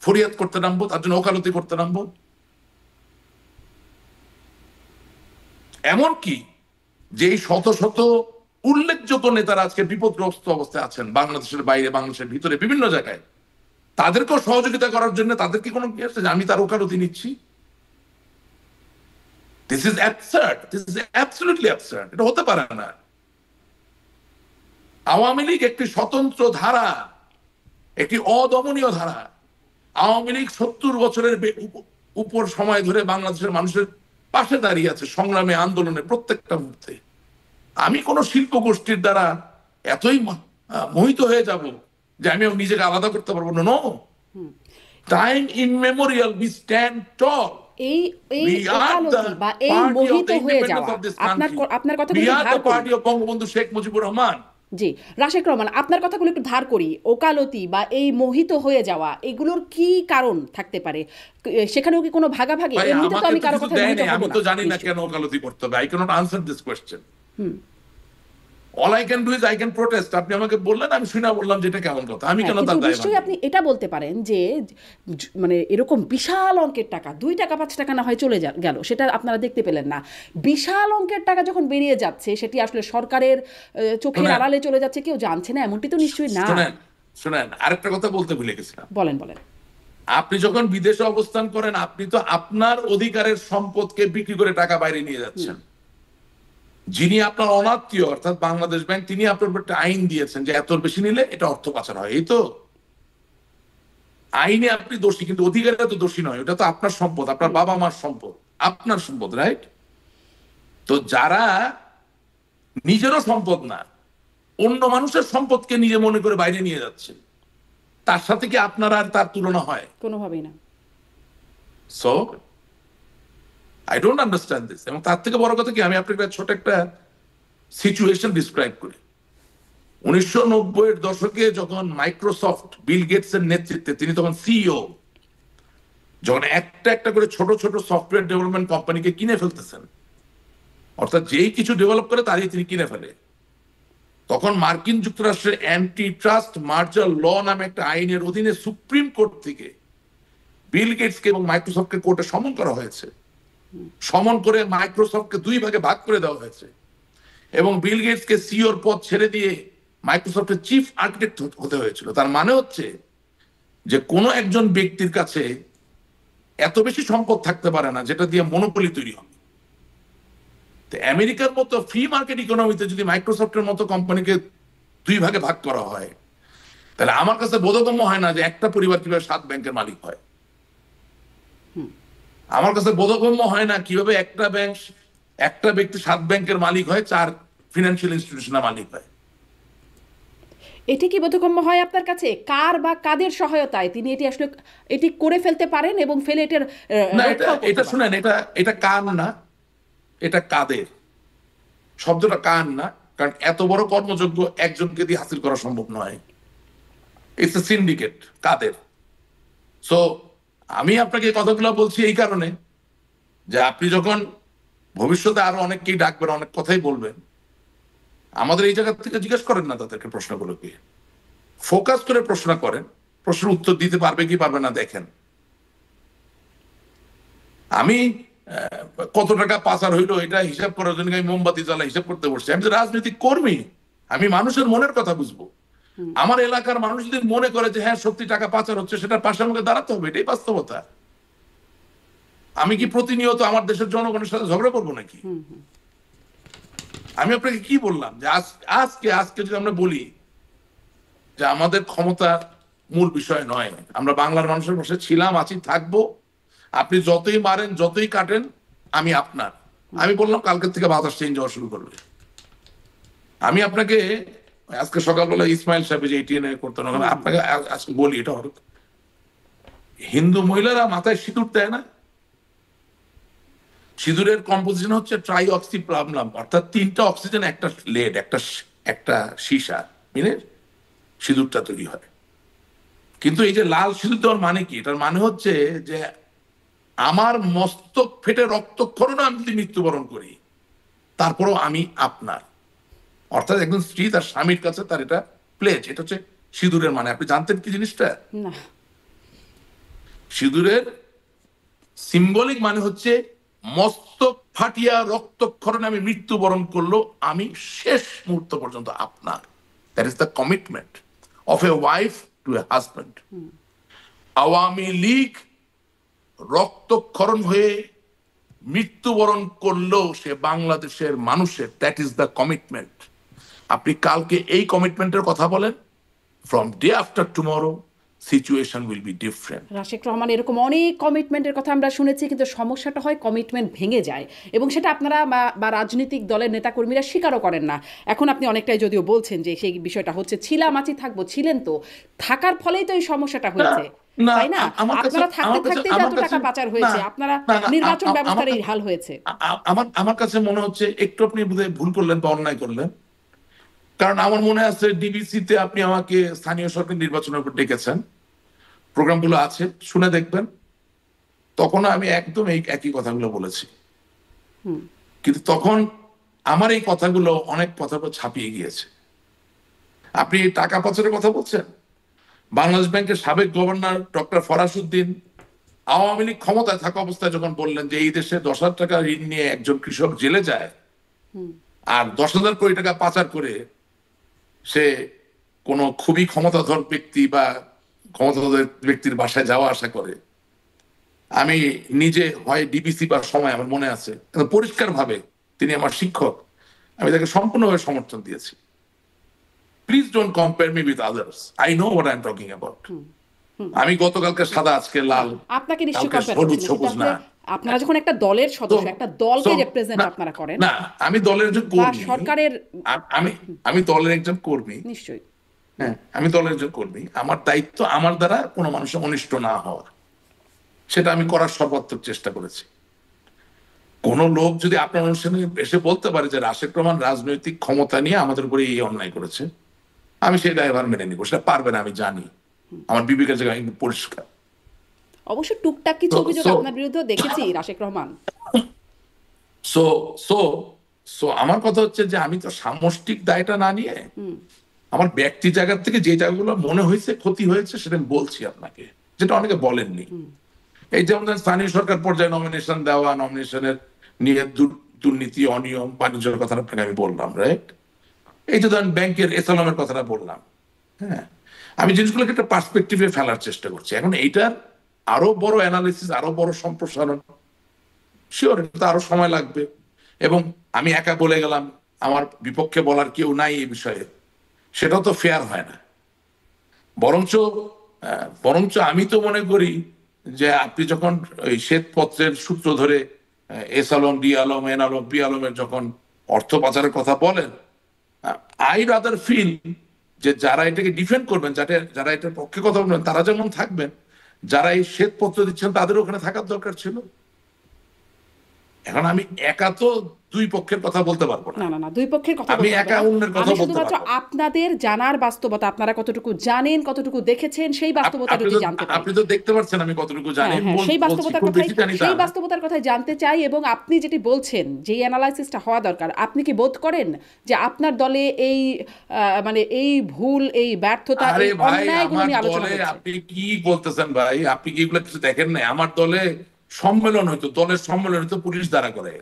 ফরিয়াদ করতে নামবো, তার জন্য ওকালতি করতে নামবো? এমনকি যে শত শত উল্লেখযোগ্য নেতারা আজকে বিপদগ্রস্ত অবস্থায় আছেন, বাংলাদেশের বাইরে, বাংলাদেশের ভিতরে, বিভিন্ন জায়গায়, তাদেরকেও সহযোগিতা করার জন্য তাদের কি কোনো কি আছে যে আমি তার ওকালতি নিচ্ছি? This is absurd, this is absolutely absurd. এটা হতে পারে না। আওয়ামী লীগ একটি স্বতন্ত্র ধারা, একটি অদমনীয় ধারা। আওয়ামী লীগ 70 বছরের উপর সময় ধরে বাংলাদেশের মানুষের পাশে দাঁড়িয়ে আছে সংগ্রামে, আন্দোলনে, প্রত্যেকটা মুহূর্তে। আমি কোন শিল্প গোষ্ঠীর দ্বারা এতই মোহিত হয়ে যাব যে আমি নিজেকে আলাদা করতে পারবো না। নো, টাইম ইনমেমোরিয়াল উই স্ট্যান্ড টল। এই ওকালতি বা এই মোহিত হয়ে যাওয়া, আপনার কথাগুলো ধার করি। Party of Bangabandhu Sheikh Mujibur Rahman. জি, রাশেক রহমান, আপনার কথাগুলো একটু ধার করি। ওকালতি বা এই মোহিত হয়ে যাওয়া, এগুলোর কি কারণ থাকতে পারে? সেখানেও কি কোনো ভাগাভাগি? এমনিতে তো আমি কারো কথা মোহিত হব না। আমি তো জানি না কেন ওকালতি করতে হবে। I cannot answer this question. All I can do is I can protest. আপনি আমাকে বললেন, আমি শুনে বললাম যেটা কেমন কথা, আমি কেন তার দায়? নিশ্চয়ই আপনি এটা বলতে পারেন যে মানে এরকম বিশাল অঙ্কের টাকা, 2 টাকা 5 টাকা না হয় চলে গেল, সেটা আপনারা দেখতে পেলেন না। বিশাল অঙ্কের টাকা যখন বেরিয়ে যাচ্ছে, সেটি আসলে সরকারের চোখের আড়ালে চলে যাচ্ছে, কেউ জানছে না, এমনটি তো নিশ্চয়ই না। শুনেন, আরেকটা কথা বলতে ভুলে গেছিলাম। বলেন। আপনি যখন বিদেশে অবস্থান করেন, আপনি তো আপনার অধিকারের সম্পদকে বিক্রি করে টাকা বাইরে নিয়ে যাচ্ছেন। যিনি আপনার অনাত্মীয়, অর্থাৎ বাংলাদেশ ব্যাংক, তিনি আপনার উপর একটা আইন দিয়েছেন যে এত বেশি নিলে এটা অর্থ পাচার হয়। এই তো আইনে আপনি দোষী, কিন্তু অধিকারে তো দোষী নয়। ওটা তো আপনার সম্পদ, আপনার বাবা মার সম্পদ, আপনার সম্পদ, রাইট? তো যারা নিজেরও সম্পদ না, অন্য মানুষের সম্পদকে নিজে মনে করে বাইরে নিয়ে যাচ্ছে, তার সাথে কি আপনার আর তার তুলনা হয়? কোনোভাবেই না। So I don't understand this. এবং তার থেকে বড় কথা কি, আমি আপনাকে ছোট একটা সিচুয়েশন ডিসক্রাইব করি। 1990-এর দশকে যখন মাইক্রোসফট বিল গেটস এর নেতৃত্বে, তিনি তখন সিইও, যখন একটা একটা করে ছোট ছোট সফটওয়্যার ডেভেলপমেন্ট কোম্পানিকে কিনে ফেলতেছেন, অর্থাৎ যেই কিছু ডেভেলপ করে তারই তিনি কিনে ফেলে, তখন মার্কিন যুক্তরাষ্ট্রের অ্যান্টি ট্রাস্ট মার্জার ল নামে একটা আইনের অধীনে সুপ্রিম কোর্ট থেকে বিল গেটসকে এবং মাইক্রোসফটকে কোর্টে সমন করা হয়েছে। সমন করে মাইক্রোসফটকে 2 ভাগে ভাগ করে দেওয়া হয়েছে এবং বিল গেটসকে সিইওর পদ ছেড়ে দিয়ে মাইক্রোসফটের চিফ আর্কিটেক্ট হতে হয়েছিল। তার মানে হচ্ছে যে কোনো একজন ব্যক্তির কাছে এত বেশি সম্পদ থাকতে পারে না যেটা দিয়ে মনোপলি তৈরি হবে। তো আমেরিকার মতো ফ্রি মার্কেট ইকোনমিতে যদি মাইক্রোসফটের মতো কোম্পানিকে 2 ভাগে ভাগ করা হয়, তাহলে আমার কাছে বোধগম্য হয় না যে একটা পরিবার কিভাবে 7 ব্যাংকের মালিক হয়। আমার কাছে বোধগম্য হয় না কিভাবে একটা ব্যক্তি 7 ব্যাংকের মালিক হয়, 4 ফিনান্সিয়াল ইনস্টিটিউশনের মালিক হয়। এটি কি বোধগম্য হয় আপনার কাছে? কার বা কাদের সহায়তায় তিনি এটি আসলে এটি করে ফেলতে পারেন এবং ফেলে এটার না, এটা শুনেন, এটা কার না, এটা কাদের। শব্দটা কার না, কারণ এত বড় কর্মযোগ্য একজনকে দিয়ে হাসিল করা সম্ভব নয়। It's a syndicate. কাদের? সো আমি আপনাকে কথাগুলো বলছি এই কারণে যে আপনি যখন ভবিষ্যতে আরো অনেককেই ডাকবেন, অনেক কথাই বলবেন, আমাদের এই জায়গা থেকে জিজ্ঞেস করেন না তাদেরকে প্রশ্নগুলোকে, ফোকাস করে প্রশ্ন করেন, প্রশ্নের উত্তর দিতে পারবে কি পারবে না দেখেন। আমি কত টাকা পাচার হইলো এটা হিসাব করার জন্য আমি মোমবাতি জ্বালা হিসাব করতে বসছি। আমি যে রাজনৈতিক কর্মী, আমি মানুষের মনের কথা বুঝবো। আমার এলাকার মানুষ যদি মনে করে যে হ্যাঁ সত্যি টাকা পাচার হচ্ছে, সেটা পাশে আমাকে দাঁড়াতে হবে, এটাই বাস্তবতা। আমি কি প্রতিনিয়ত আমার দেশের জনগণের সাথে ঝগড়া করবো নাকি? আমি আপনাকে কি বললাম যে আজকে আজকে যদি আমরা বলি যে আমাদের ক্ষমতা মূল বিষয় নয়, আমরা বাংলার মানুষের পাশে ছিলাম, আছি, থাকবো। আপনি যতই মারেন যতই কাটেন আমি আপনার। আমি বললাম কালকের থেকে বাতাস চেঞ্জ হওয়া শুরু করবে। আমি আপনাকে আজকে সকালবেলা ইসমাইল সাহেব যে এটিএনএ করতেন, আপনাকে আজকে বলি এটা হবে, হিন্দু মহিলারা মাথায় সিঁদুর দেয় না? সিঁদুরের কম্পোজিশন হচ্ছে ট্রাই অক্সি প্লামলাম, অর্থাৎ 3টা অক্সিজেন একটা লেড একটা সীসা মিলে সিঁদুরটা তৈরি হয়। কিন্তু এই যে লাল সিঁদুর দেওয়ার মানে কি? এটার মানে হচ্ছে যে আমার মস্তক ফেটে রক্তক্ষরণে আমি যদি মৃত্যুবরণ করি তারপরও আমি আপনার। অর্থাৎ একজন স্ত্রী তার স্বামীর কাছে তার এটা প্লেজ। এটা হচ্ছে সিঁদুরের মানে। আপনি জানতেন কি জিনিসটা? না। সিঁদুরের সিম্বলিক মানে হচ্ছে মস্তক ফাটিয়া রক্তক্ষরণে আমি মৃত্যুবরণ করলো আমি শেষ মুহূর্ত পর্যন্ত আপনার। That is the commitment of a wife to a husband. Awami League রক্তক্ষরণ হয়ে মৃত্যুবরণ করলেও সে বাংলাদেশের মানুষের, দ্যাট ইজ দ্য কমিটমেন্ট। আপনি কালকে এই কমিটমেন্টের কথা বলেন, from day after tomorrow situation will be different. Rashek Rahman, এরকম অনেক কমিটমেন্টের কথা আমরা শুনেছি, কিন্তু সমস্যাটা হয় কমিটমেন্ট ভেঙে যায়, এবং সেটা আপনারা বা রাজনৈতিক দলের নেতাকর্মীরা স্বীকারও করেন না। এখন আপনি অনেকটাই যদিও বলছেন যে সেই বিষয়টা হচ্ছে ছিলাম আছি থাকবো, ছিলেন তো, থাকার ফলেই তো এই সমস্যাটা হয়েছে, তাই না? আপনারা থাকতে থাকতেই এত টাকা পাচার হয়েছে, আপনারা নির্বাচন ব্যবস্থার এই হাল হয়েছে। আমার কাছে মনে হচ্ছে একটু আপনি বোধহয় ভুল করলেন বা অন্যায় করলেন, কারণ আমার মনে আছে ডিবিসিতে আপনি আমাকে স্থানীয় সরকার নির্বাচনের উপর ডেকেছেন, প্রোগ্রামগুলো আছে, শুনে দেখবেন। তখন আমি একদম এই একই কথাগুলো বলেছি, কিন্তু তখন আমার এই কথাগুলো অনেক কথার পর ছাপিয়ে গিয়েছে। আপনি টাকা পাচারের কথা বলছেন, বাংলাদেশ ব্যাংকের সাবেক গভর্নর ডক্টর ফরাসউদ্দিন আওয়ামী লীগ ক্ষমতায় থাকা অবস্থায় যখন বললেন যে এই দেশে 10,000 টাকা ঋণ নিয়ে একজন কৃষক জেলে যায় আর 10,000 কোটি টাকা পাচার করে সে কোনো খুবই ক্ষমতাধর ব্যক্তি বা ক্ষমতাধর ব্যক্তির বাসায় যাওয়া আসা করে, আমি নিজে হয় ডিবিসি বা সময় আমার মনে আছে পরিষ্কার ভাবে, তিনি আমার শিক্ষক, আমি তাকে সম্পূর্ণভাবে সমর্থন দিয়েছি। Please don't compare me with others, I know what I am talking about. আমি গতকালকে সাদা আজকে লাল, আপনাকে নিশ্চয়ই কালকে হলুদ সবুজ না। আপনারা যখন একটা দলের সদস্য, একটা দলকে রিপ্রেজেন্ট আপনারা করেন না, আমি দলের একজন কর্মী, সরকারের, আমি দলের একজন কর্মী, নিশ্চয়ই হ্যাঁ আমি দলের একজন কর্মী। আমার দায়িত্ব আমার দ্বারা কোনো মানুষের অনিষ্ট না হওয়া, সেটা আমি করার সর্বাত্মক চেষ্টা করেছি। কোন লোক যদি আপনার অনুষ্ঠানে এসে বলতে পারে যে রাশেক রহমান রাজনৈতিক ক্ষমতা নিয়ে আমাদের উপরে এই অন্যায় করেছে, আমি সেই দায়ভার মেনে নিব। সেটা পারবে না, আমি জানি, আমার বিবেকের জায়গায় পরিষ্কার। অবশ্য টুকটাক কিছু অভিযোগ আপনার বিরুদ্ধে দেখেছি Rashek Rahman. So so so আমার কথা হচ্ছে যে আমি তো সামষ্টিক দায়টা না নিয়ে আমার ব্যক্তি জায়গা থেকে যে জায়গাগুলো মনে হয়েছে ক্ষতি হয়েছে সেটা আমি বলছি আপনাকে, যেটা অনেকে বলেননি। এই যেমন স্থানীয় সরকার পর্যায়ে নমিনেশন দেওয়া, নমিনেশনের নিয়ে দুর্নীতি, অনিয়ম, বাণিজ্যের কথাটা আপনাকে আমি বললাম, রাইট? এই যে ধরেন ব্যাংকের এসএলএম এর কথাটা বললাম, হ্যাঁ, আমি জিনিসগুলোকে একটা পার্সপেক্টিভে ফেলার চেষ্টা করছি। এখন এইটার আরো বড় অ্যানালিসিস, আরো বড় সম্প্রসারণ, শিওর এটা আরো সময় লাগবে। এবং আমি একা বলে গেলাম, আমার বিপক্ষে বলার কেউ নাই এই বিষয়ে, সেটাও তো ফেয়ার হয় না। বরঞ্চ আমি তো মনে করি যে আপনি যখন ওই শ্বেতপত্রের সূত্র ধরে S Alam, D Alam, N Alam, P আলমের যখন অর্থ পাচারের কথা বলেন, আই রাদার ফিল যে যারা এটাকে ডিফেন্ড করবেন, যারা এটার পক্ষে কথা বলবেন, তারা যেমন থাকবেন, যারা এই শ্বেতপত্র দিচ্ছেন তাদের ওখানে থাকার দরকার ছিল। এখন আমি একা তো দুই পক্ষের কথা বলতে পারবো না। না, দুই পক্ষের কথা আমি একা অন্যের কথা বলতে শুধুমাত্র আপনাদের জানার বাস্তবতা, আপনারা কতটুকু জানেন, কতটুকু দেখেছেন, সেই বাস্তবতা যদি জানতে পারি। আপনি তো দেখতে পাচ্ছেন আমি কতটুকু জানি, সেই বাস্তবতার কথাই জানতে চাই। এবং আপনি যেটি বলছেন, যে অ্যানালাইসিসটা হওয়া দরকার, আপনি কি বোধ করেন যে আপনার দলে এই মানে এই ভুল, এই ব্যর্থতা, এই অন্যায়গুলো নিয়ে আলোচনা হচ্ছে? আপনি কি বলতেছেন ভাই? আপনি কি এগুলো কিছু দেখেন না? আমার দলে সম্মেলন হইতো, দলের সম্মেলন হইতো পুলিশ দ্বারা করে।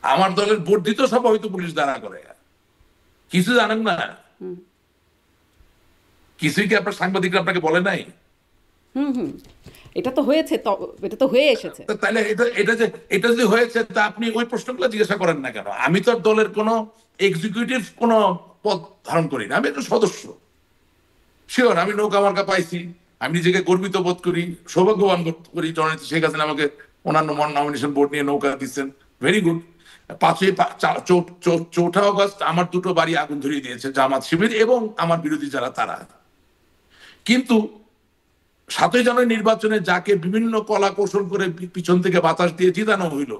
আমার দলের বর্ধিত সভা হয়তো পুলিশ দ্বারা করে। কিছু জানেন না? কিছুই কি আপনার সাংবাদিকরা আপনাকে বলে নাই? এটা তো হয়েছে, এটা তো হয়ে এসেছে। তাহলে এটা যদি হয়েছে তা আপনি ওই প্রশ্নগুলো জিজ্ঞাসা করেন না কেন? আমি তো দলের কোনো এক্সিকিউটিভ কোনো পদ ধারণ করি না, আমি একজন সদস্য। শিওর, আমি নৌকা মার্কা পাইছি, আমি নিজেকে গর্বিত বোধ করি, সৌভাগ্যবান বোধ করি। জননেত্রী শেখ হাসিনা আমাকে অন্যান্য নমিনেশন বোর্ড নিয়ে নৌকা দিচ্ছেন, ভেরি গুড। 4 অগস্ট আমার 2টো বাড়ি আগুন ধরিয়ে দিয়েছে জামাত শিবির এবং আমার বিরোধী যারা তারা। কিন্তু 7ই জানুয়ারি নির্বাচনে যাকে বিভিন্ন কলা কৌশল করে পিছন থেকে বাতাস দিয়ে জিতানো হইল,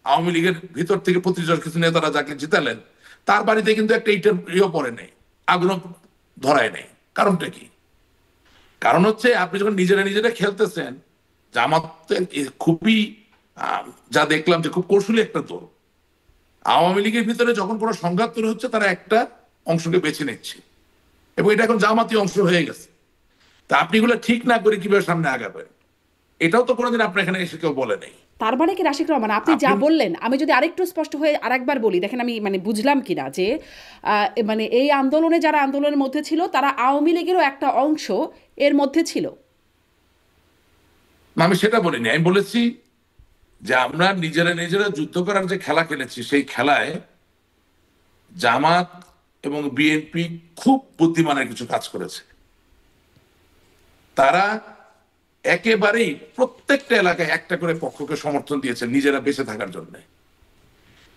আওয়ামী লীগের ভিতর থেকে প্রতিষ্ঠা কিছু নেতারা যাকে জিতালেন, তার বাড়িতে কিন্তু একটা ইটের পড়ে নেই, আগুন ধরায় নেই। কারণটা কি? কারণ হচ্ছে আপনি যখন নিজেরা খেলতেছেন, জামাতের খুবই যা দেখলাম যে খুব কৌশলী একটা দল। আওয়ামী লীগের ভিতরে যখন কোনো সংঘাত তৈরি হচ্ছে, তারা একটা অংশকে বেছে নিচ্ছে এবং এটা এখন জামাতি অংশ হয়ে গেছে। তা আপনি এগুলো ঠিক না করে কিভাবে সামনে আগাবেন, এটাও তো কোনোদিন আপনার এখানে এসে কেউ বলে নেই। তার মানে কি রাশিদ রহমান, আপনি যা বললেন, আমি যদি আরেকটু স্পষ্ট হয়ে আরেকবার বলি, দেখেন আমি মানে বুঝলাম কিনা, যে মানে এই আন্দোলনে যারা আন্দোলনের মধ্যে ছিল তারা আওয়ামী লীগেরও একটা অংশ এর মধ্যে ছিল। আমি সেটা বলিনি, আমি বলেছি যে আমরা নিজেরা যুদ্ধ করার যে খেলা খেলেছি, সেই খেলায় জামাত এবং বিএনপি খুব বুদ্ধিমানের কিছু কাজ করেছে। তারা একেবারেই প্রত্যেকটা এলাকায় একটা করে পক্ষকে সমর্থন দিয়েছে নিজেরা বেঁচে থাকার জন্য,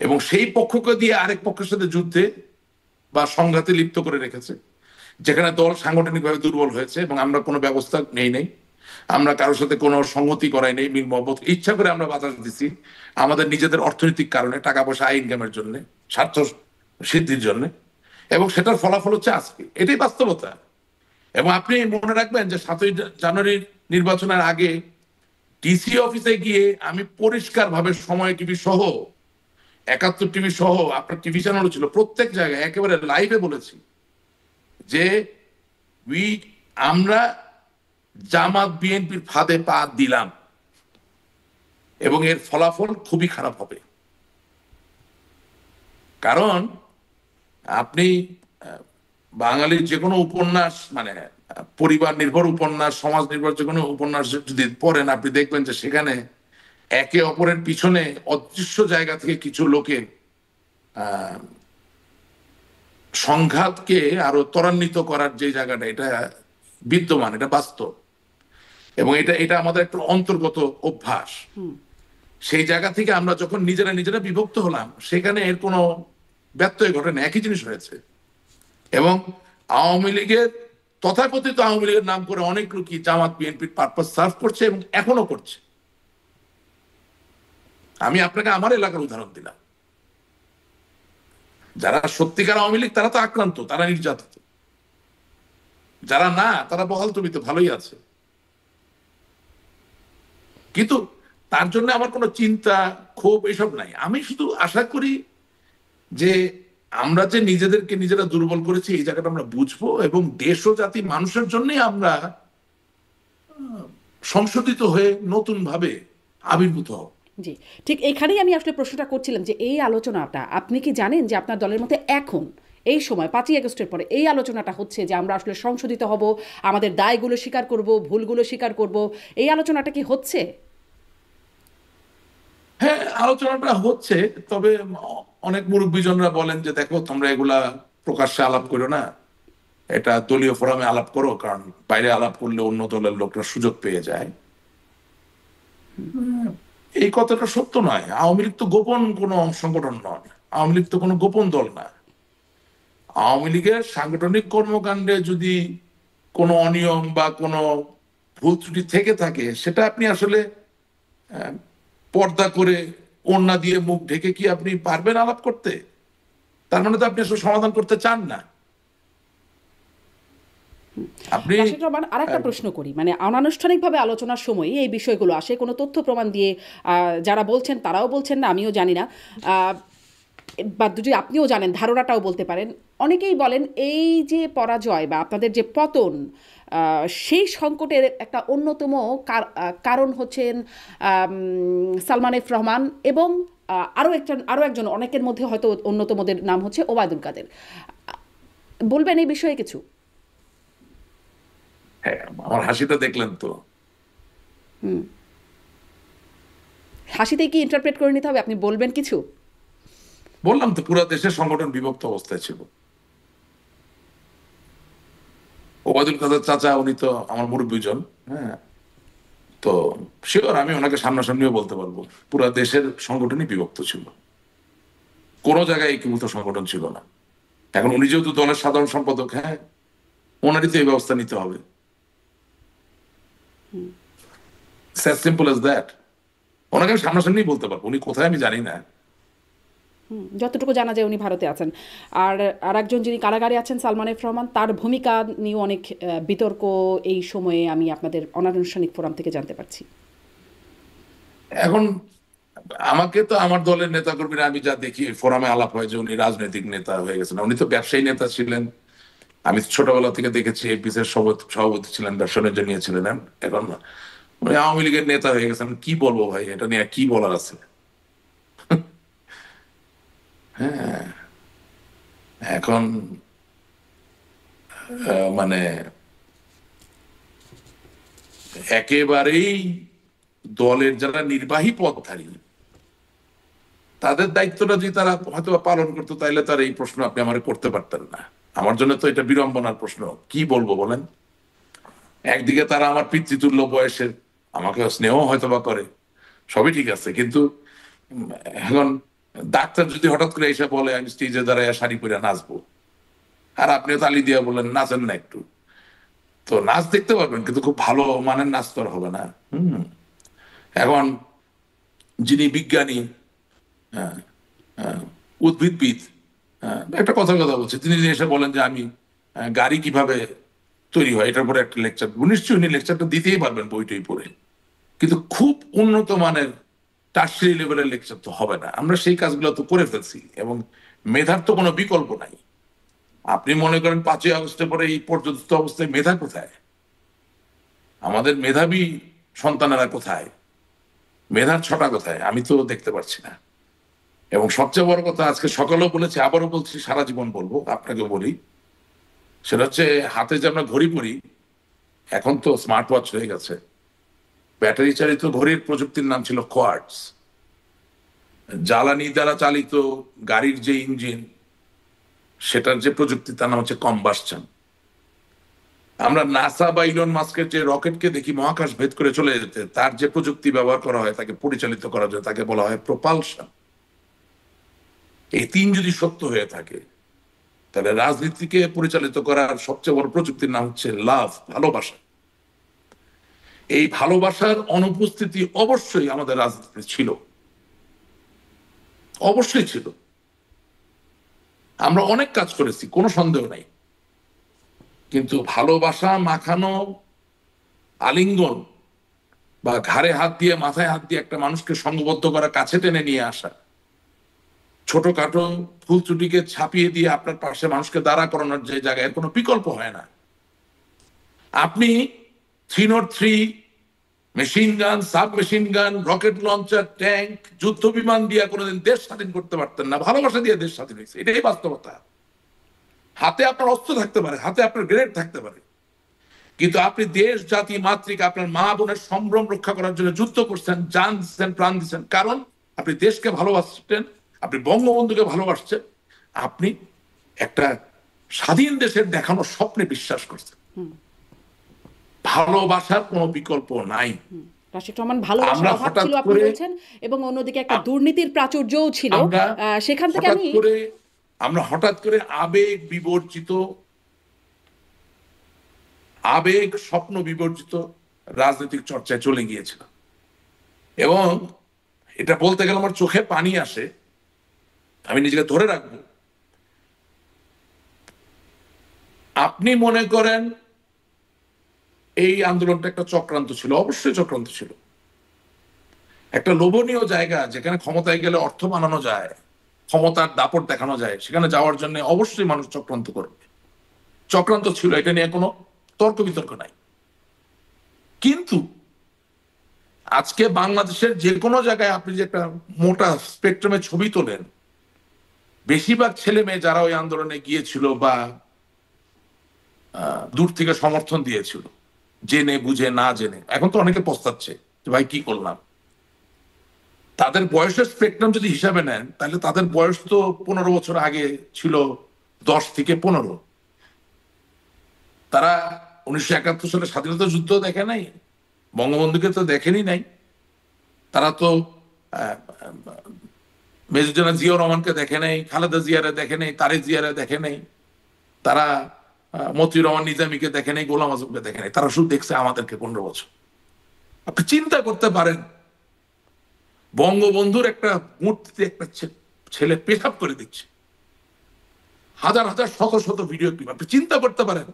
এবং সেই পক্ষকে দিয়ে আরেক পক্ষের সাথে যুদ্ধে বা সংঘাতে লিপ্ত করে রেখেছে, যেখানে দল সাংগঠনিকভাবে দুর্বল হয়েছে এবং আমরা কোনো ব্যবস্থা নেই, আমরা কারোর সাথে কোনো সংগতি করাই নেই, মিল মহব্বত ইচ্ছা করে আমরা বাতাস দিচ্ছি আমাদের নিজেদের অর্থনৈতিক কারণে, টাকা পয়সা আয় ইনকামের জন্য, স্বার্থ সিদ্ধির জন্য, এবং সেটার ফলাফল হচ্ছে আজকে। এটাই বাস্তবতা। এবং আপনি মনে রাখবেন যে 7ই জানুয়ারি নির্বাচনের আগে ডিসি অফিসে গিয়ে আমি পরিষ্কার ভাবে সময় টিভি সহ 71 টিভি সহ আপনার টিভি চ্যানেলও ছিল, প্রত্যেক জায়গায় একেবারে লাইভে বলেছি যে আমরা জামাত বিএনপির ফাঁদে পা দিলাম এবং এর ফলাফল খুবই খারাপ হবে। কারণ আপনি বাঙালির যে কোনো উপন্যাস, মানে পরিবার নির্ভর উপন্যাস, সমাজ নির্ভর যে কোনো উপন্যাস যদি পড়েন, আপনি দেখবেন যে সেখানে একে অপরের পিছনে অদৃশ্য জায়গা থেকে কিছু লোকের সংঘাতকে আরো ত্বরান্বিত করার যে জায়গাটা, এটা বিদ্যমান, এটা বাস্তব, এবং এটা আমাদের একটা অন্তর্গত অভ্যাস। সেই জায়গা থেকে আমরা যখন নিজেরা বিভক্ত হলাম, সেখানে এর কোনো ব্যত্যয় ঘটে না, একই জিনিস হয়েছে। এবং আওয়ামী লীগের তথাকথিত আওয়ামী লীগের নাম করে অনেক লোকই জামাত বিএনপির পারপাস সার্ভ করছে এবং এখনো করছে। আমি আপনাকে আমার এলাকার উদাহরণ দিলাম। যারা সত্যিকার আওয়ামী লীগ তারা তো আক্রান্ত, তারা নির্যাতিত, যারা না তারা বহালতবিতে ভালোই আছে। কিন্তু তার জন্য আমার কোনো চিন্তা ক্ষোভ এসব নাই। আমি শুধু আশা করি যে আমরা যে নিজেদেরকে নিজেরা দুর্বল করেছি, এই জায়গাটা আমরা বুঝবো এবং দেশ ও জাতি মানুষের জন্যই আমরা সংশোধিত হয়ে নতুন ভাবে আবির্ভূত হব। জি, ঠিক এখানেই আমি আসলে প্রশ্নটা করছিলাম যে এই আলোচনাটা আপনি কি জানেন যে আপনার দলের মধ্যে এখন এই সময় 5ই আগস্টের পরে এই আলোচনাটা হচ্ছে যে আমরা আসলে সংশোধিত হব, আমাদের দায়গুলো স্বীকার করব, ভুলগুলো স্বীকার করব, এই আলোচনাটা কি হচ্ছে? হ্যাঁ, আলোচনাটা হচ্ছে, তবে অনেক মুরব্বীজনরা বলেন যে দেখো তোমরা এগুলা প্রকাশ্যে আলাপ করো না, এটা দলীয় ফোরামে আলাপ করো, কারণ বাইরে আলাপ করলে অন্য দলের লোকরা সুযোগ পেয়ে যায়। এই কথাটা সত্য নয়। আওয়ামী লীগ তো গোপন কোনো সংগঠন নয়, আওয়ামী লীগ তো কোনো গোপন দল না। আওয়ামী লীগের সাংগঠনিক কর্মকাণ্ডে যদি কোনো অনিয়ম বা কোনো ভুল ত্রুটি থেকে থাকে, সেটা আপনি আসলে পর্দা করে ওড়না দিয়ে মুখ ঢেকে কি আপনি পারবেন আলাপ করতে? তার মানে তো আপনি আসলে সমাধান করতে চান না। আপনি আরেকটা প্রশ্ন করি, মানে অনানুষ্ঠানিকভাবে আলোচনার সময় এই বিষয়গুলো আসে, কোনো তথ্য প্রমাণ দিয়ে যারা বলছেন তারাও বলছেন না, আমিও জানি না। বা যদি আপনিও জানেন ধারণাটাও বলতে পারেন, অনেকেই বলেন এই যে পরাজয় বা আপনাদের যে পতন, সেই সংকটের একটা অন্যতম কারণ হচ্ছেন সালমান এফ রহমান এবং আরও একজন অনেকের মধ্যে হয়তো অন্যতমদের নাম হচ্ছে ওবায়দুল কাদের। বলবেন এই বিষয়ে কিছু? হ্যাঁ, আমার হাসিটা দেখলেন তো? হাসিতেই কি ইন্টারপ্রেট করে নিতে হবে? আপনি বলবেন কিছু? বললাম তো, পুরো দেশের সংগঠন বিভক্ত অবস্থায় ছিল। ওবায়দুল কাদের চাচা, উনি তো আমার মুরব্বীজন। হ্যাঁ, তো শিওর আমি ওনাকে সামনাসামনিও বলতে পারবো, পুরো দেশের সংগঠনই বিভক্ত ছিল, কোনো জায়গায় একীভূত সংগঠন ছিল না। এখন উনি যেহেতু দলের সাধারণ সম্পাদক, হ্যাঁ, ওনারই তো এই ব্যবস্থা নিতে হবে। Simple as that. ওনাকে আমি সামনাসামনি বলতে পারবো, উনি কোথায় আমি জানি না। যতটুকু জানা যায় উনি ভারতে আছেন। আর আরেকজন যিনি কারাগারে আছেন সালমান এফ রহমান, তার ভূমিকা নিয়ে অনেক বিতর্ক এই সময়ে আমি আপনাদের অনানুষ্ঠানিক ফোরাম থেকে জানতে পারছি। এখন আমাকে তো আমার দলের নেতা কর্মীরা, আমি যা দেখি ফোরামে আলাপ হয় যে উনি রাজনৈতিক নেতা হয়ে গেছেন। উনি তো ব্যবসায়ী নেতা ছিলেন। আমি ছোটবেলা থেকে দেখেছি এপিসের সভাপতি ছিলেন, ব্যবসা বাণিজ্য নিয়েছিলেন। এখন উনি আওয়ামী লীগের নেতা হয়ে গেছেন। কি বলবো ভাই, এটা নিয়ে কি বলার আছে? হ্যাঁ, এখন মানে একেবারেই দলের যারা নির্বাহী পদধারী, তাদের দায়িত্বটা যদি তারা হয়তো পালন করতো, তাইলে তার এই প্রশ্ন আপনি আমার করতে পারতেন না। আমার জন্য তো এটা বিড়ম্বনার প্রশ্ন। কি বলবো বলেন? একদিকে তারা আমার পিতৃতুল্য বয়সের, আমাকে স্নেহ হয়তো বা করে, সবই ঠিক আছে, কিন্তু এখন ডাক্তার যদি হঠাৎ করে এসে বলে আমি স্টেজে দাঁড়ায় শাড়ি পরে নাচবো, আর আপনিও তালি দিয়ে বললেন নাচেন না একটু, তো নাচ দেখতে পারবেন কিন্তু খুব ভালো মানের নাচ তো আর হবে না। এখন যিনি বিজ্ঞানী, হ্যাঁ, উদ্ভিদবিদ, একটা কথা কথা বলছে, তিনি যদি এসে বলেন যে আমি গাড়ি কিভাবে তৈরি হয় এটার পরে একটা লেকচার, নিশ্চয়ই উনি লেকচারটা দিতেই পারবেন বইটই পড়ে, কিন্তু খুব উন্নত মানের টার্সিয়ারি লেভেলের লেকচার তো হবে না। আমরা সেই কাজগুলো তো করে ফেলছি, এবং মেধার তো কোনো বিকল্প নাই। আপনি মনে করেন 5ই আগস্টের পরে এই পর্যন্ত অবস্থায় মেধা কোথায়? আমাদের মেধাবী সন্তানেরা কোথায়? মেধার ছটা কোথায়? আমি তো দেখতে পাচ্ছি না। এবং সবচেয়ে বড় কথা, আজকে সকালেও বলেছি, আবারও বলছি, সারা জীবন বলবো, আপনাকে বলি, সেটা হচ্ছে হাতে যে আমরা ঘড়ি পরি, এখন তো স্মার্ট ওয়াচ হয়ে গেছে। ব্যাটারি চালিত ঘড়ির প্রযুক্তির নাম ছিল কোয়ার্টস। জ্বালানি দ্বারা চালিত গাড়ির যে ইঞ্জিন, সেটার যে প্রযুক্তি, তার নাম হচ্ছে কম্বাসশন। আমরা নাসা বা ইলন মাস্কের যে রকেটকে দেখি মহাকাশ ভেদ করে চলে যেতে, তার যে প্রযুক্তি ব্যবহার করা হয় তাকে পরিচালিত করার জন্য, তাকে বলা হয় প্রপালশন। এই তিন যদি সত্য হয়ে থাকে, তাহলে রাজনীতিকে পরিচালিত করার সবচেয়ে বড় প্রযুক্তির নাম হচ্ছে লাভ, ভালোবাসা। এই ভালোবাসার অনুপস্থিতি অবশ্যই আমাদের রাজনীতিতে ছিল, অবশ্যই ছিল। আমরা অনেক কাজ করেছি, কোনো সন্দেহ নাই, কিন্তু ভালোবাসা মাখানো আলিঙ্গন বা ঘাড়ে হাত দিয়ে মাথায় হাত দিয়ে একটা মানুষকে সংঘবদ্ধ করা, কাছে টেনে নিয়ে আসা, ছোটখাটো ভুল ত্রুটিকে ছাপিয়ে দিয়ে আপনার পাশে মানুষকে দাঁড়া করানোর যে জায়গায়, এর কোনো বিকল্প হয় না। আপনি 303 machine gun, sub machine gun, rocket launcher, tank, যুদ্ধ বিমান দিয়ে কোনোদিন দেশ স্বাধীন করতে পারতেন না। ভালোবাসা দিয়ে দেশ স্বাধীন হয়েছে, এটাই বাস্তবতা। হাতে আপনার অস্ত্র থাকতে পারে, হাতে আপনার গ্রেনেড থাকতে পারে, কিন্তু আপনি দেশ, জাতি, মাতৃকা, আপনার মা বোনের সম্ভ্রম রক্ষা করার জন্য যুদ্ধ করছেন, জান দিচ্ছেন, প্রাণ দিচ্ছেন, কারণ আপনি দেশকে ভালোবাসছেন, আপনি বঙ্গবন্ধুকে ভালোবাসছেন, আপনি একটা স্বাধীন দেশের দেখানো স্বপ্নে বিশ্বাস করছেন। ভালোবাসার কোনো বিকল্প নাই। রাশিদ রহমান ভালোবাসার আমরা অভাব হঠাৎ ছিল আপনি করে, বলছেন, এবং অন্যদিকে একটা দুর্নীতির প্রাচুর্যও ছিল। আমরা সেখান থেকে হঠাৎ আমি করে আমরা হঠাৎ করে আবেগ বিবর্জিত, আবেগ স্বপ্ন বিবর্জিত রাজনৈতিক চর্চায় চলে গিয়েছিলাম। এবং এটা বলতে গেলে আমার চোখে পানি আসে, আমি নিজেকে ধরে রাখবো। আপনি মনে করেন এই আন্দোলনটা একটা চক্রান্ত ছিল? অবশ্যই চক্রান্ত ছিল। একটা লোভনীয় জায়গা যেখানে ক্ষমতায় গেলে অর্থ বানানো যায়, ক্ষমতার দাপট দেখানো যায়, সেখানে যাওয়ার জন্য অবশ্যই মানুষ চক্রান্ত করবে। চক্রান্ত ছিল, এটা নিয়ে কোনো তর্ক বিতর্ক নাই। কিন্তু আজকে বাংলাদেশের যে কোনো জায়গায় আপনি যে একটা মোটা স্পেকট্রামে ছবি তোলেন, বেশিরভাগ ছেলে মেয়ে যারা ওই আন্দোলনে গিয়েছিল বা দূর থেকে সমর্থন দিয়েছিল, জেনে বুঝে না জেনে, এখন তো অনেকে পস্তাচ্ছে যে ভাই কি করলাম। তাদের বয়সের স্পেকট্রাম যদি হিসাবে নেন, তাহলে তাদের বয়স তো 15 বছর আগে ছিল 10 থেকে 15। তারা 1971 সালে স্বাধীনতা যুদ্ধ দেখে নাই, বঙ্গবন্ধুকে তো দেখেনি নাই। তারা তো মেজর জেনারেল জিয়াউর রহমানকে দেখে নাই, খালেদা জিয়ারে দেখে নাই, তারেক জিয়ারে দেখে নাই, তারা মতিউর রহমান নিজামীকে দেখে নাই, গোলাম আজমকে দেখে নাই। তারা শুধু দেখছে আমাদেরকে 15 বছর। আপনি চিন্তা করতে পারেন, বঙ্গবন্ধুর একটা মূর্তিতে একটা ছেলে পেশাব করে দিচ্ছে, হাজার হাজার শত শত ভিডিও ক্লিপ। আপনি চিন্তা করতে পারেন,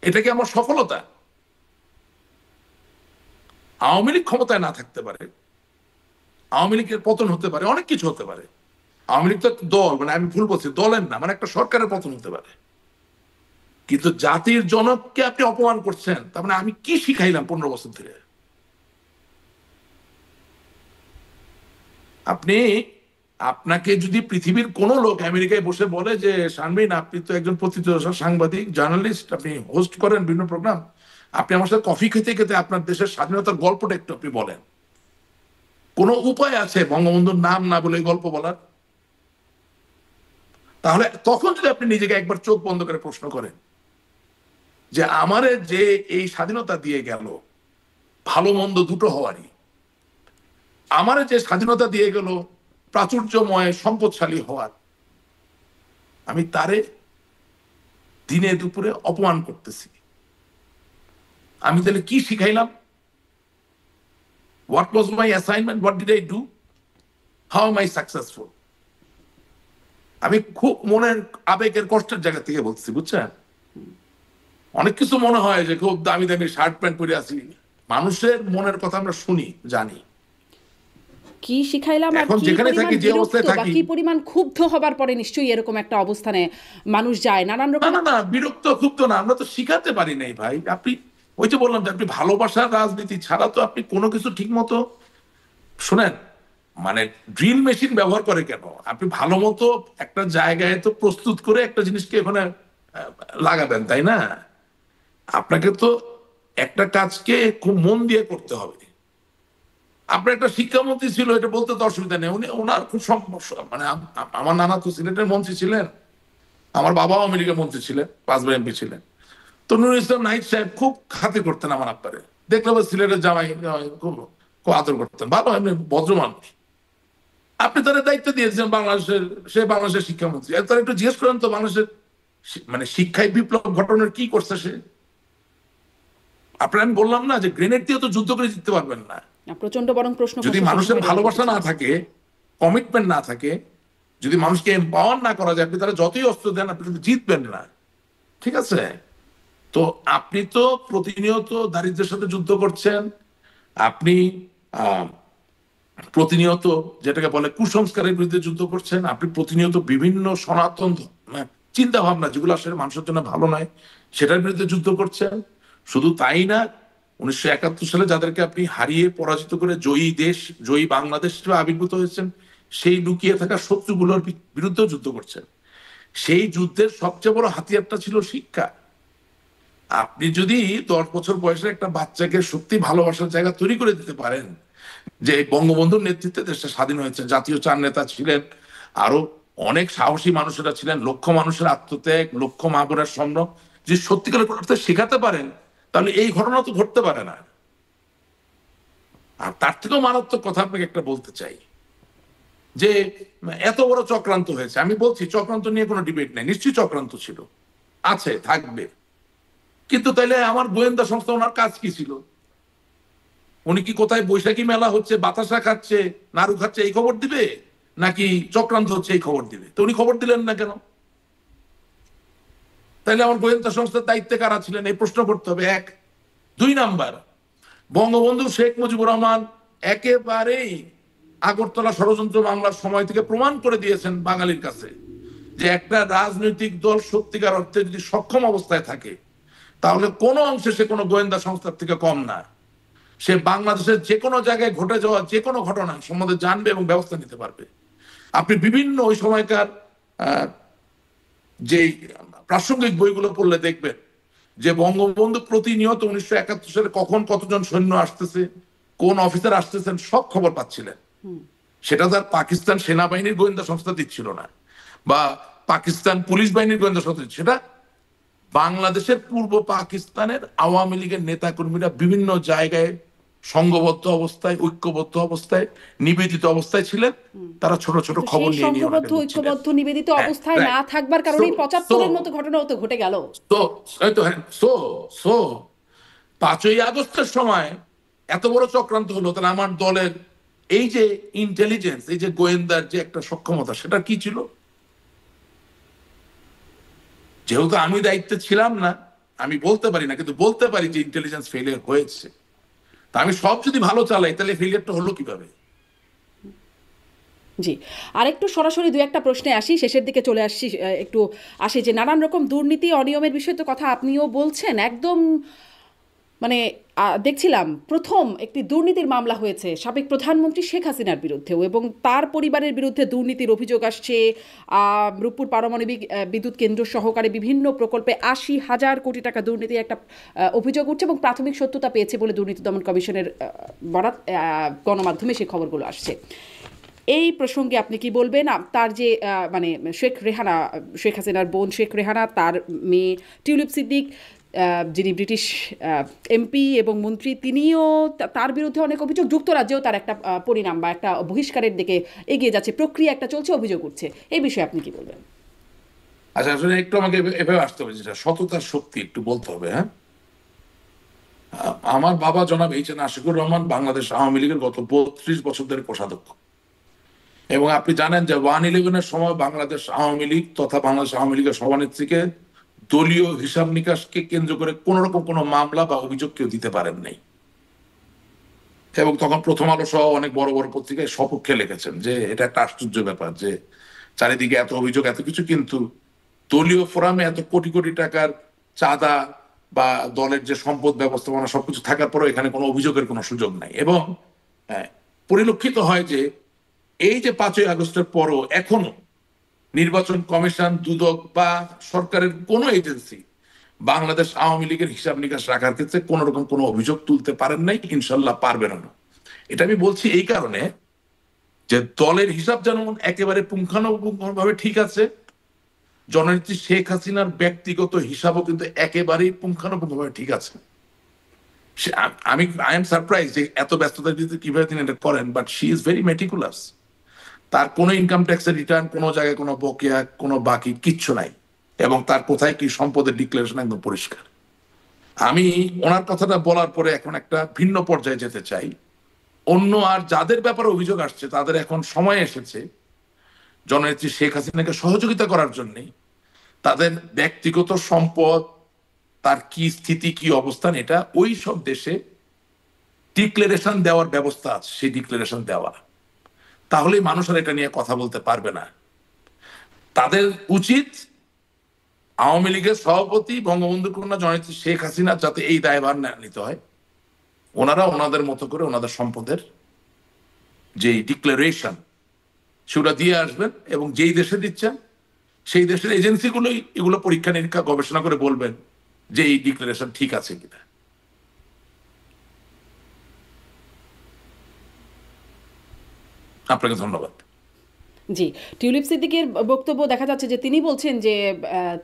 এটা কি আমার সফলতা? আওয়ামী লীগ ক্ষমতায় না থাকতে পারে, আওয়ামী লীগের পতন হতে পারে, অনেক কিছু হতে পারে। আওয়ামী লীগ তো দল, মানে আমি ভুল বলছি, দলের না, মানে একটা সরকারের পতন হতে পারে। কিন্তু জাতির জনককে আপনি অপমান করছেন, তার মানে আমি কি শিখাইলাম 15 বছর ধরে? আপনি, আপনাকে যদি পৃথিবীর কোন লোক আমেরিকায় বসে বলে যে শানবিন আপনি তো একজন প্রথিতযশা সাংবাদিক, জার্নালিস্ট, আপনি হোস্ট করেন বিভিন্ন প্রোগ্রাম, আপনি আমার সাথে কফি খেতে খেতে আপনার দেশের স্বাধীনতার গল্পটা একটু আপনি বলেন, কোনো উপায় আছে বঙ্গবন্ধুর নাম না বলে গল্প বলার? তাহলে তখন যদি আপনি নিজেকে একবার চোখ বন্ধ করে প্রশ্ন করেন যে আমারে যে এই স্বাধীনতা দিয়ে গেল, ভালো মন্দ দুটো হওয়ারই, আমারে যে স্বাধীনতা দিয়ে গেল প্রাচুর্যময় সম্পদশালী হওয়ার, আমি তারে দিনে দুপুরে অপমান করতেছি। আমি তাহলে কি শিখাইলাম? What was my assignment? What did I do? How am I successful? আমি খুব মনের আবেগের কষ্টের জায়গা থেকে বলছি, বুঝছেন? অনেক কিছু মনে হয় যে খুব দামি দামি শার্ট প্যান্ট পরে আছি, মানুষের মনের কথা আমরা শুনি, জানি। কি শিখাইলাম আর কি পরিমাণ বিরক্ত বা কি পরিমাণ ক্ষুব্ধ হবার পরে নিশ্চয়ই এরকম একটা অবস্থানে মানুষ যায় নানান রকম। না, বিরক্ত ক্ষুব্ধ না, আমরা তো শিখাতে পারি নাই ভাই। আপনি ওই যে বললাম যে আপনি ভালোবাসার রাজনীতি ছাড়া তো আপনি কোনো কিছু ঠিক মতো শুনেন, মানে ড্রিল মেশিন ব্যবহার করে কেন? আপনি ভালো মতো একটা জায়গায় তো প্রস্তুত করে একটা জিনিসকে ওখানে লাগাবেন, তাই না? আপনাকে তো একটা কাজকে খুব মন দিয়ে করতে হবে। আপনার একটা শিক্ষামন্ত্রী ছিল, এটা বলতে তো অসুবিধা নেই, উনি ওনার খুব সমস্যা, মানে আমার নানা তো সিলেটের মন্ত্রী ছিলেন, আমার বাবাও আমেরিকার মন্ত্রী ছিলেন, 5 বার এমপি ছিলেন। তো নুরুল ইসলাম নাহিদ সাহেব খুব খাতির করতেন আমার আব্বারে, দেখলাম সিলেটের জামাই খুব খুব আদর করতেন, ভালো এমনি ভদ্র মানুষ। আপনি তারা দায়িত্ব দিয়েছেন বাংলাদেশের, সে বাংলাদেশের শিক্ষামন্ত্রী, তারা একটু জিজ্ঞেস করেন তো বাংলাদেশের মানে শিক্ষায় বিপ্লব ঘটনার কি করছে সে? আপনার আমি বললাম না যে গ্রেনেড দিয়ে তো যুদ্ধ করে জিততে পারবেন না। প্রচন্ড বরং প্রশ্ন, যদি মানুষের ভালোবাসা না থাকে, কমিটমেন্ট না থাকে, যদি মানুষকে এম্পাওয়ার না করা যায়, আপনি তারা যতই অস্ত্র দেন আপনি কিন্তু জিতবেন না, ঠিক আছে? তো আপনি তো প্রতিনিয়ত দারিদ্র্যের সাথে যুদ্ধ করছেন, আপনি প্রতিনিয়ত যেটাকে বলে কুসংস্কারের বিরুদ্ধে যুদ্ধ করছেন, আপনি প্রতিনিয়ত বিভিন্ন সনাতন চিন্তা ভাবনা যেগুলো আসলে মানুষের জন্য ভালো নয় সেটার বিরুদ্ধে যুদ্ধ করছেন। শুধু তাই না, 1971 সালে যাদেরকে আপনি হারিয়ে পরাজিত করে জয়ী দেশ, জয়ী বাংলাদেশ আবির্ভূত হয়েছেন, সেই লুকিয়ে থাকা শত্রুগুলোর বিরুদ্ধেও যুদ্ধ করছেন। সেই যুদ্ধের সবচেয়ে বড় হাতিয়ারটা ছিল শিক্ষা। আপনি যদি 10 বছর বয়সের একটা বাচ্চাকে সত্যি ভালোবাসার জায়গা তৈরি করে দিতে পারেন, যে বঙ্গবন্ধুর নেতৃত্বে দেশটা স্বাধীন হয়েছে, জাতীয় 4 নেতা ছিলেন, আরো অনেক সাহসী মানুষেরা ছিলেন, লক্ষ মানুষের আত্মত্যাগ, লক্ষ মা বোনের স্বপ্ন, যে সত্যিকারের করতে শেখাতে পারেন, তাহলে এই ঘটনা তো ঘটতে পারে না। আর তার থেকেও মারাত্মক কথা আপনাকে একটা বলতে চাই, যে এত বড় চক্রান্ত হয়েছে। আমি বলছি চক্রান্ত নিয়ে কোনো ডিবেট নেই, নিশ্চয়ই চক্রান্ত ছিল, আছে, থাকবে। কিন্তু তাইলে আমার গোয়েন্দা সংস্থা, ওনার কাজ কি ছিল? উনি কি কোথায় বৈশাখী মেলা হচ্ছে, বাতাসা খাচ্ছে, নাড়ু খাচ্ছে এই খবর দিবে, নাকি চক্রান্ত হচ্ছে এই খবর দিবে? তো উনি খবর দিলেন না কেন? তাইলে আমার গোয়েন্দা সংস্থার দায়িত্বে কারা ছিলেন, এই প্রশ্ন করতে হবে। 1, 2 নাম্বার, বঙ্গবন্ধু শেখ মুজিবুর রহমান একেবারেই আগরতলা ষড়যন্ত্র মামলার সময় থেকে প্রমাণ করে দিয়েছেন বাঙালির কাছে যে একটা রাজনৈতিক দল সত্যিকার অর্থে যদি সক্ষম অবস্থায় থাকে তাহলে কোনো অংশে সে কোনো গোয়েন্দা সংস্থার থেকে কম না। সে বাংলাদেশের যে কোনো জায়গায় ঘটে যাওয়া যে কোনো ঘটনা সম্বন্ধে জানবে এবং ব্যবস্থা নিতে পারবে। আপনি বিভিন্ন ওই সময়কার যে প্রাসঙ্গিক বইগুলো পড়লে দেখবেন যে বঙ্গবন্ধু প্রতিনিয়ত 1971 সালে কখন কতজন সৈন্য আসতেছে, কোন অফিসার আসতেছেন সব খবর পাচ্ছিলেন। সেটা তার পাকিস্তান সেনাবাহিনীর গোয়েন্দা সংস্থা দিচ্ছিল না, বা পাকিস্তান পুলিশ বাহিনীর গোয়েন্দা সংস্থা, সেটা বাংলাদেশের পূর্ব পাকিস্তানের আওয়ামী লীগের নেতা কর্মীরা বিভিন্ন জায়গায় সংঘবদ্ধ অবস্থায়, ঐক্যবদ্ধ অবস্থায়, নিবেদিত অবস্থায় ছিলেন। তারা ছোট ছোট খবর নিয়ে নিয়ে সংঘবদ্ধ ঐক্যবদ্ধ নিবেদিত অবস্থায় না থাকবার কারণে 75-এর মতো ঘটনাও তো ঘটে গেল। তো 5ই আগস্টের সময় এত বড় চক্রান্ত হলো, তাহলে আমার দলের এই যে ইন্টেলিজেন্স, এই যে গোয়েন্দার যে একটা সক্ষমতা, সেটা কি ছিল? যেহেতু আমি দায়িত্বে ছিলাম না, আমি বলতে পারি না, কিন্তু বলতে পারি যে ইন্টেলিজেন্স ফেলিয়ার হয়েছে। তা আমি সব যদি ভালো চালাই তাহলে ফেলিয়ারটা হলো কিভাবে? জি, আর একটু সরাসরি দু একটা প্রশ্নে আসি, শেষের দিকে চলে আসছি, একটু আসি যে নানান রকম দুর্নীতি অনিয়মের বিষয়ে তো কথা আপনিও বলছেন একদম, মানে দেখছিলাম প্রথম একটি দুর্নীতির মামলা হয়েছে সাবেক প্রধানমন্ত্রী শেখ হাসিনার বিরুদ্ধেও, এবং তার পরিবারের বিরুদ্ধে দুর্নীতির অভিযোগ আসছে। রূপপুর পারমাণবিক বিদ্যুৎ কেন্দ্র সহকারে বিভিন্ন প্রকল্পে 80,000 কোটি টাকা দুর্নীতির একটা অভিযোগ উঠছে, এবং প্রাথমিক সত্যতা পেয়েছে বলে দুর্নীতি দমন কমিশনের বরাত গণমাধ্যমে সেই খবরগুলো আসছে। এই প্রসঙ্গে আপনি কি বলবেন? তার যে মানে শেখ হাসিনার বোন শেখ রেহানা, তার মেয়ে টিউলিপ সিদ্দিক, যিনি ব্রিটিশ এমপি এবং মন্ত্রী, তিনিও, তার বিরুদ্ধে অনেক অভিযোগ। যুক্তরাজ্যেও তার একটা পরিণাম বা একটা বহিষ্কারের দিকে এগিয়ে যাচ্ছে, প্রক্রিয়া একটা চলছে, অভিযোগ উঠছে। এই বিষয়ে আপনি কি বলবেন? আচ্ছা, আসলে একটু আমাকে এভাবে আসতে হবে, যেটা সততার শক্তি একটু বলতে হবে। হ্যাঁ, আমার বাবা জনাব এইচ.এন. আশিকুর রহমান বাংলাদেশ আওয়ামী লীগের গত 32 বছর ধরে কোষাধ্যক্ষ, এবং আপনি জানেন যে 1/11-এর সময় বাংলাদেশ আওয়ামী লীগ তথা বাংলাদেশ আওয়ামী লীগের সভানেত্রীকে দলীয় হিসাব নিকাশকে কেন্দ্র করে কোন রকম কোনো মামলা বা অভিযোগ কেউ দিতে পারেন নাই। এবং তখন প্রথম আলো সহ অনেক বড় বড় পত্রিকায় সপক্ষে লিখেছেন যে এটা একটা আশ্চর্য ব্যাপার যে চারিদিকে এত অভিযোগ এত কিছু, কিন্তু দলীয় ফোরামে এত কোটি কোটি টাকার চাঁদা বা দলের যে সম্পদ ব্যবস্থাপনা সবকিছু থাকার পরেও এখানে কোনো অভিযোগের কোনো সুযোগ নাই। এবং পরিলক্ষিত হয় যে এই যে 5ই আগস্টের পরও এখনো নির্বাচন কমিশন, দুদক বা সরকারের কোনো এজেন্সি বাংলাদেশ আওয়ামী লীগের হিসাব নিকাশ রাখার ক্ষেত্রে কোন রকম কোনো অভিযোগ তুলতে পারেন নাই, ইনশাল্লাহ পারবেন না। এটা আমি বলছি এই কারণে যে দলের হিসাব যেমন একেবারে পুঙ্খানুপুঙ্খভাবে ঠিক আছে, জননেত্রী শেখ হাসিনার ব্যক্তিগত হিসাবও কিন্তু একেবারেই পুঙ্খানুপুঙ্খভাবে ঠিক আছে। আই এম সারপ্রাইজ যে এত ব্যস্ততার ভিতরে কিভাবে তিনি এটা করেন, but she is very meticulous. তার কোনো ইনকাম ট্যাক্সের রিটার্ন, কোনো জায়গায় কোনো বকেয়া, কোনো বাকি কিচ্ছু নাই, এবং তার কোথায় কি সম্পদের ডিক্লারেশন একদম পরিষ্কার। আমি ওনার কথাটা বলার পরে এখন একটা ভিন্ন পর্যায়ে যেতে চাই। অন্য আর যাদের ব্যাপারে অভিযোগ আসছে তাদের এখন সময় এসেছে জননেত্রী শেখ হাসিনাকে সহযোগিতা করার জন্য। তাদের ব্যক্তিগত সম্পদ, তার কি স্থিতি, কি অবস্থান, এটা ওই সব দেশে ডিক্লারেশন দেওয়ার ব্যবস্থা আছে, সেই ডিক্লারেশন দেওয়া, তাহলেই মানুষের এটা নিয়ে কথা বলতে পারবে না। তাদের উচিত আওয়ামী লীগের সভাপতি বঙ্গবন্ধু কন্যা জননেত্রী শেখ হাসিনা যাতে এই দায়ভার নিতে হয়, ওনারা ওনাদের মতো করে ওনাদের সম্পদের যে ডিক্লারেশন সেগুলো দিয়ে আসবেন, এবং যেই দেশে দিচ্ছেন সেই দেশের এজেন্সিগুলোই এগুলো পরীক্ষা নিরীক্ষা গবেষণা করে বলবেন যে এই ডিক্লারেশন ঠিক আছে কিনা। আপনাকে ধন্যবাদ। জি, টিউলিপ সিদ্দিকের বক্তব্য দেখা যাচ্ছে যে তিনি বলছেন যে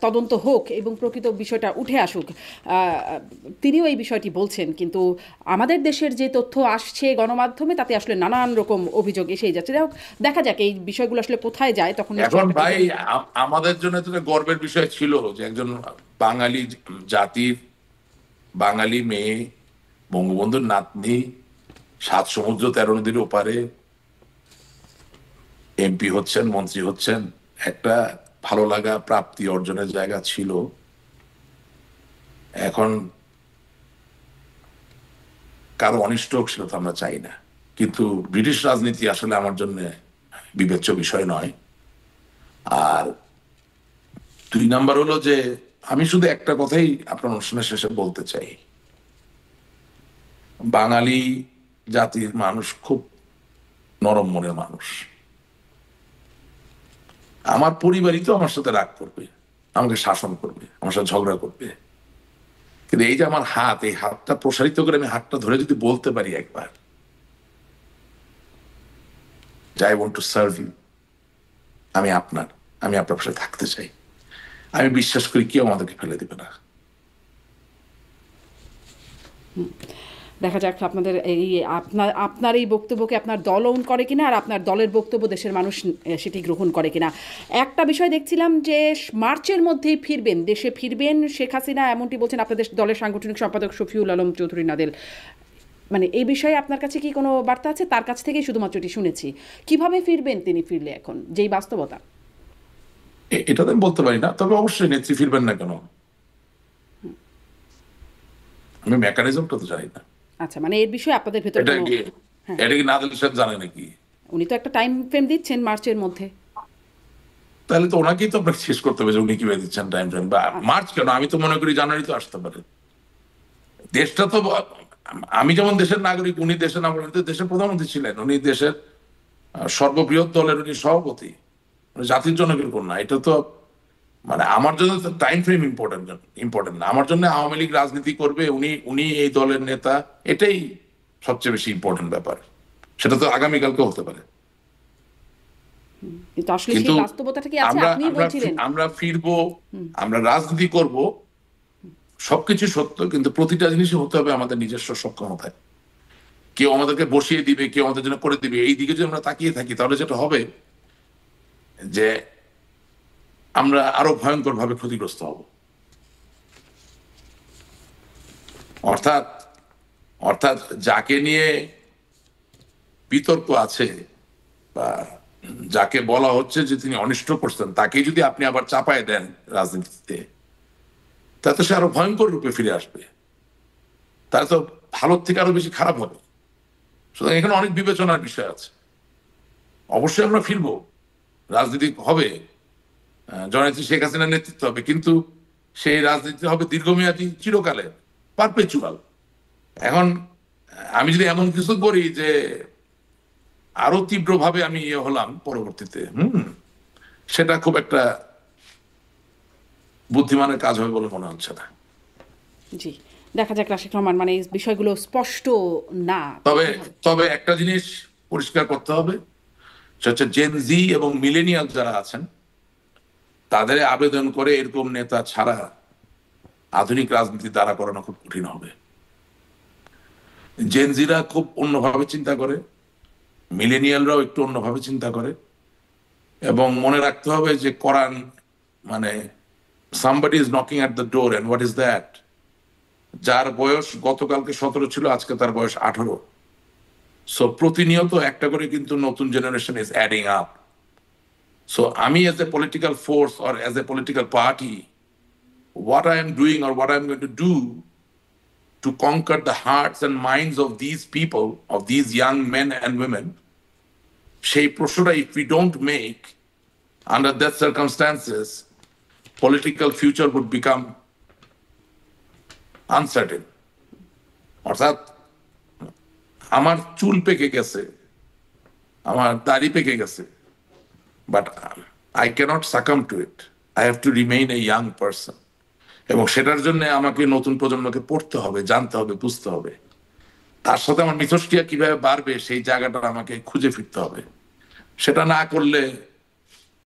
তদন্ত হোক এবং প্রকৃত বিষয়টা উঠে আসুক। তিনিও এই বিষয়টি বলছেন, কিন্তু আমাদের দেশের যে তথ্য আসছে গণমাধ্যমে তাতে আসলে নানান রকম অভিযোগ এসেই যাচ্ছে। দেখা যাক এই বিষয়গুলো আসলে কোথায় যায় তখন। এখন ভাই আমাদের জন্য তো গর্বের বিষয় ছিল যে একজন বাঙালি জাতির, বাঙালি মেয়ে, বঙ্গবন্ধুর নাতনি, 7 সমুদ্র 13 নদীর ওপারে এমপি হচ্ছেন, মন্ত্রী হচ্ছেন, একটা ভালো লাগা প্রাপ্তি অর্জনের জায়গা ছিল। এখন কারো অনিষ্ট হোক সেটা তো আমরা চাই না। কিন্তু ব্রিটিশ রাজনীতি আসলে আমার জন্য বিবেচ্য বিষয় নয়। আর 2 নাম্বার হলো যে আমি শুধু একটা কথাই আপনার অনুষ্ঠানের শেষে বলতে চাই, বাঙালি জাতির মানুষ খুব নরম মনের মানুষ। আমার পরিবারই তো আমার সাথে রাগ করবে, আমাকে শাসন করবে, আমার সাথে ঝগড়া করবে, কিন্তু এই যে আমার হাত, এই হাতটা প্রসারিত করে আমি হাতটা ধরে যদি বলতে পারি একবার, I want to serve you, আমি আপনার পাশে থাকতে চাই, আমি বিশ্বাস করি কেউ আমাদেরকে ফেলে দিবে না। দেখা যাক আপনাদের এই আপনার এই বক্তব্যকে আপনার দল ওন করে কিনা, আর আপনার দলের বক্তব্য দেশের মানুষ সেটি গ্রহণ করে কিনা। একটা বিষয় দেখছিলাম যে মার্চের মধ্যেই ফিরবেন, দেশে ফিরবেন শেখ হাসিনা, এমনটি বলছেন আপনাদের দলের সাংগঠনিক সম্পাদক শফিউল আলম চৌধুরী নাদেল। মানে এই বিষয়ে আপনার কাছে কি কোনো বার্তা আছে? তার কাছ থেকেই শুধুমাত্র এটি শুনেছি। কিভাবে ফিরবেন তিনি, ফিরলে এখন যেই বাস্তবতা? এটা তো আমি বলতে পারি না, তবে অবশ্যই নেত্রী ফিরবেন না কেন, আমি মেকানিজমটা তো জানি না। আচ্ছা, মানে এর বিষয়ে আপনাদের ভেতরে এটা কোনো... কি হ্যাঁ, এটা কি নাদিল সাহেব জানে নাকি? উনি তো একটা টাইম ফ্রেম দিচ্ছেন মার্চের মধ্যে। তাহলে তো ওনাকেই তো আপনাকে শেষ করতে হবে যে উনি কিভাবে দিচ্ছেন টাইম ফ্রেম, বা মার্চ কেন, আমি তো মনে করি জানুয়ারি তো আসতে পারে। দেশটা তো, আমি যেমন দেশের নাগরিক, উনি দেশের নাগরিক, দেশের প্রধানমন্ত্রী ছিলেন, উনি দেশের সর্ববৃহৎ দলের উনি সভাপতি, উনি জাতির জন্য কিন্তু না। এটা তো মানে আমার জন্য টাইম ফ্রেম ইম্পর্টেন্ট না, আমার জন্য আওয়ামী লীগ রাজনীতি করবে, উনি এই দলের নেতা, এটাই সবচেয়ে বেশি ইম্পর্টেন্ট ব্যাপার। সেটা তো আগামীকালকে হতে পারে, কিন্তু আসলে কিন্তু সেই বাস্তবতাটা কি আছে? আমরা আপনি বলছিলেন আমরা ফিরবো, আমরা রাজনীতি করব, সবকিছু সত্য, কিন্তু প্রতিটা জিনিসই হতে হবে আমাদের নিজস্ব সক্ষমতায়। কেউ আমাদেরকে বসিয়ে দিবে, কেউ আমাদের জন্য করে দিবে, এই দিকে যদি আমরা তাকিয়ে থাকি, তাহলে যেটা হবে যে আমরা আরো ভয়ঙ্কর ভাবে ক্ষতিগ্রস্ত হব। অর্থাৎ অর্থাৎ যাকে নিয়ে বিতর্ক আছে বা যাকে বলা হচ্ছে যে তিনি অনিষ্ট করছেন, তাকে যদি আপনি আবার চাপায় দেন রাজনীতিতে, তাতে সে আরো ভয়ঙ্কর রূপে ফিরে আসবে, তাহলে তো ভালোর থেকে আরো বেশি খারাপ হবে। সুতরাং এখানে অনেক বিবেচনার বিষয় আছে। অবশ্যই আমরা ফিরবো, রাজনীতি হবে, জননেত্রী শেখ হাসিনার নেতৃত্ব হবে, কিন্তু সেই রাজনীতি হবে দীর্ঘমেয়াদী, চিরকালে, পারপেচুয়াল। এখন আমি যদি এমন কিছু করি যে আরো তীব্রভাবে আমি হলাম পরবর্তীতে, সেটা খুব একটা বুদ্ধিমানের কাজ হবে বলে মনে হচ্ছে না। জি, দেখা যাক রাশিদ রহমান, মানে এই বিষয়গুলো স্পষ্ট না। তবে একটা জিনিস পরিষ্কার করতে হবে, সেটা হচ্ছে জেন জি এবং মিলেনিয়াল যারা আছেন, তাদের আবেদন করে এরকম নেতা ছাড়া আধুনিক রাজনীতি দ্বারা করানো খুব কঠিন হবে। জেনজিরা খুব অন্যভাবে চিন্তা করে, মিলেনিয়ালরাও একটু অন্যভাবে চিন্তা করে, এবং মনে রাখতে হবে যে কোরআন মানে somebody is knocking at the door, and what is that? যার বয়স গতকালকে 17 ছিল, আজকে তার বয়স 18। সো প্রতিনিয়ত একটা করে কিন্তু নতুন generation is adding up. So আমি as a political force or as a political party, what I am doing or what I'm going to do to conquer the hearts and minds of these people, of these young men and women, সেই প্রশ্নটা if we don't make, under that circumstances, political future would become uncertain. অর্থাৎ আমার চুল পেকে গেছে, আমার দাড়ি পেকে গেছে, but I cannot succumb to it. I have to remain a young person. এবং সেটার জন্য আমাকে নতুন প্রজন্মকে পড়তে হবে, জানতে হবে, বুঝতে হবে। তার সাথে আমার মিথস্ক্রিয়া কিভাবে বাড়বে, সেই জায়গাটা আমাকে খুঁজে ফিরতে হবে। সেটা না করলে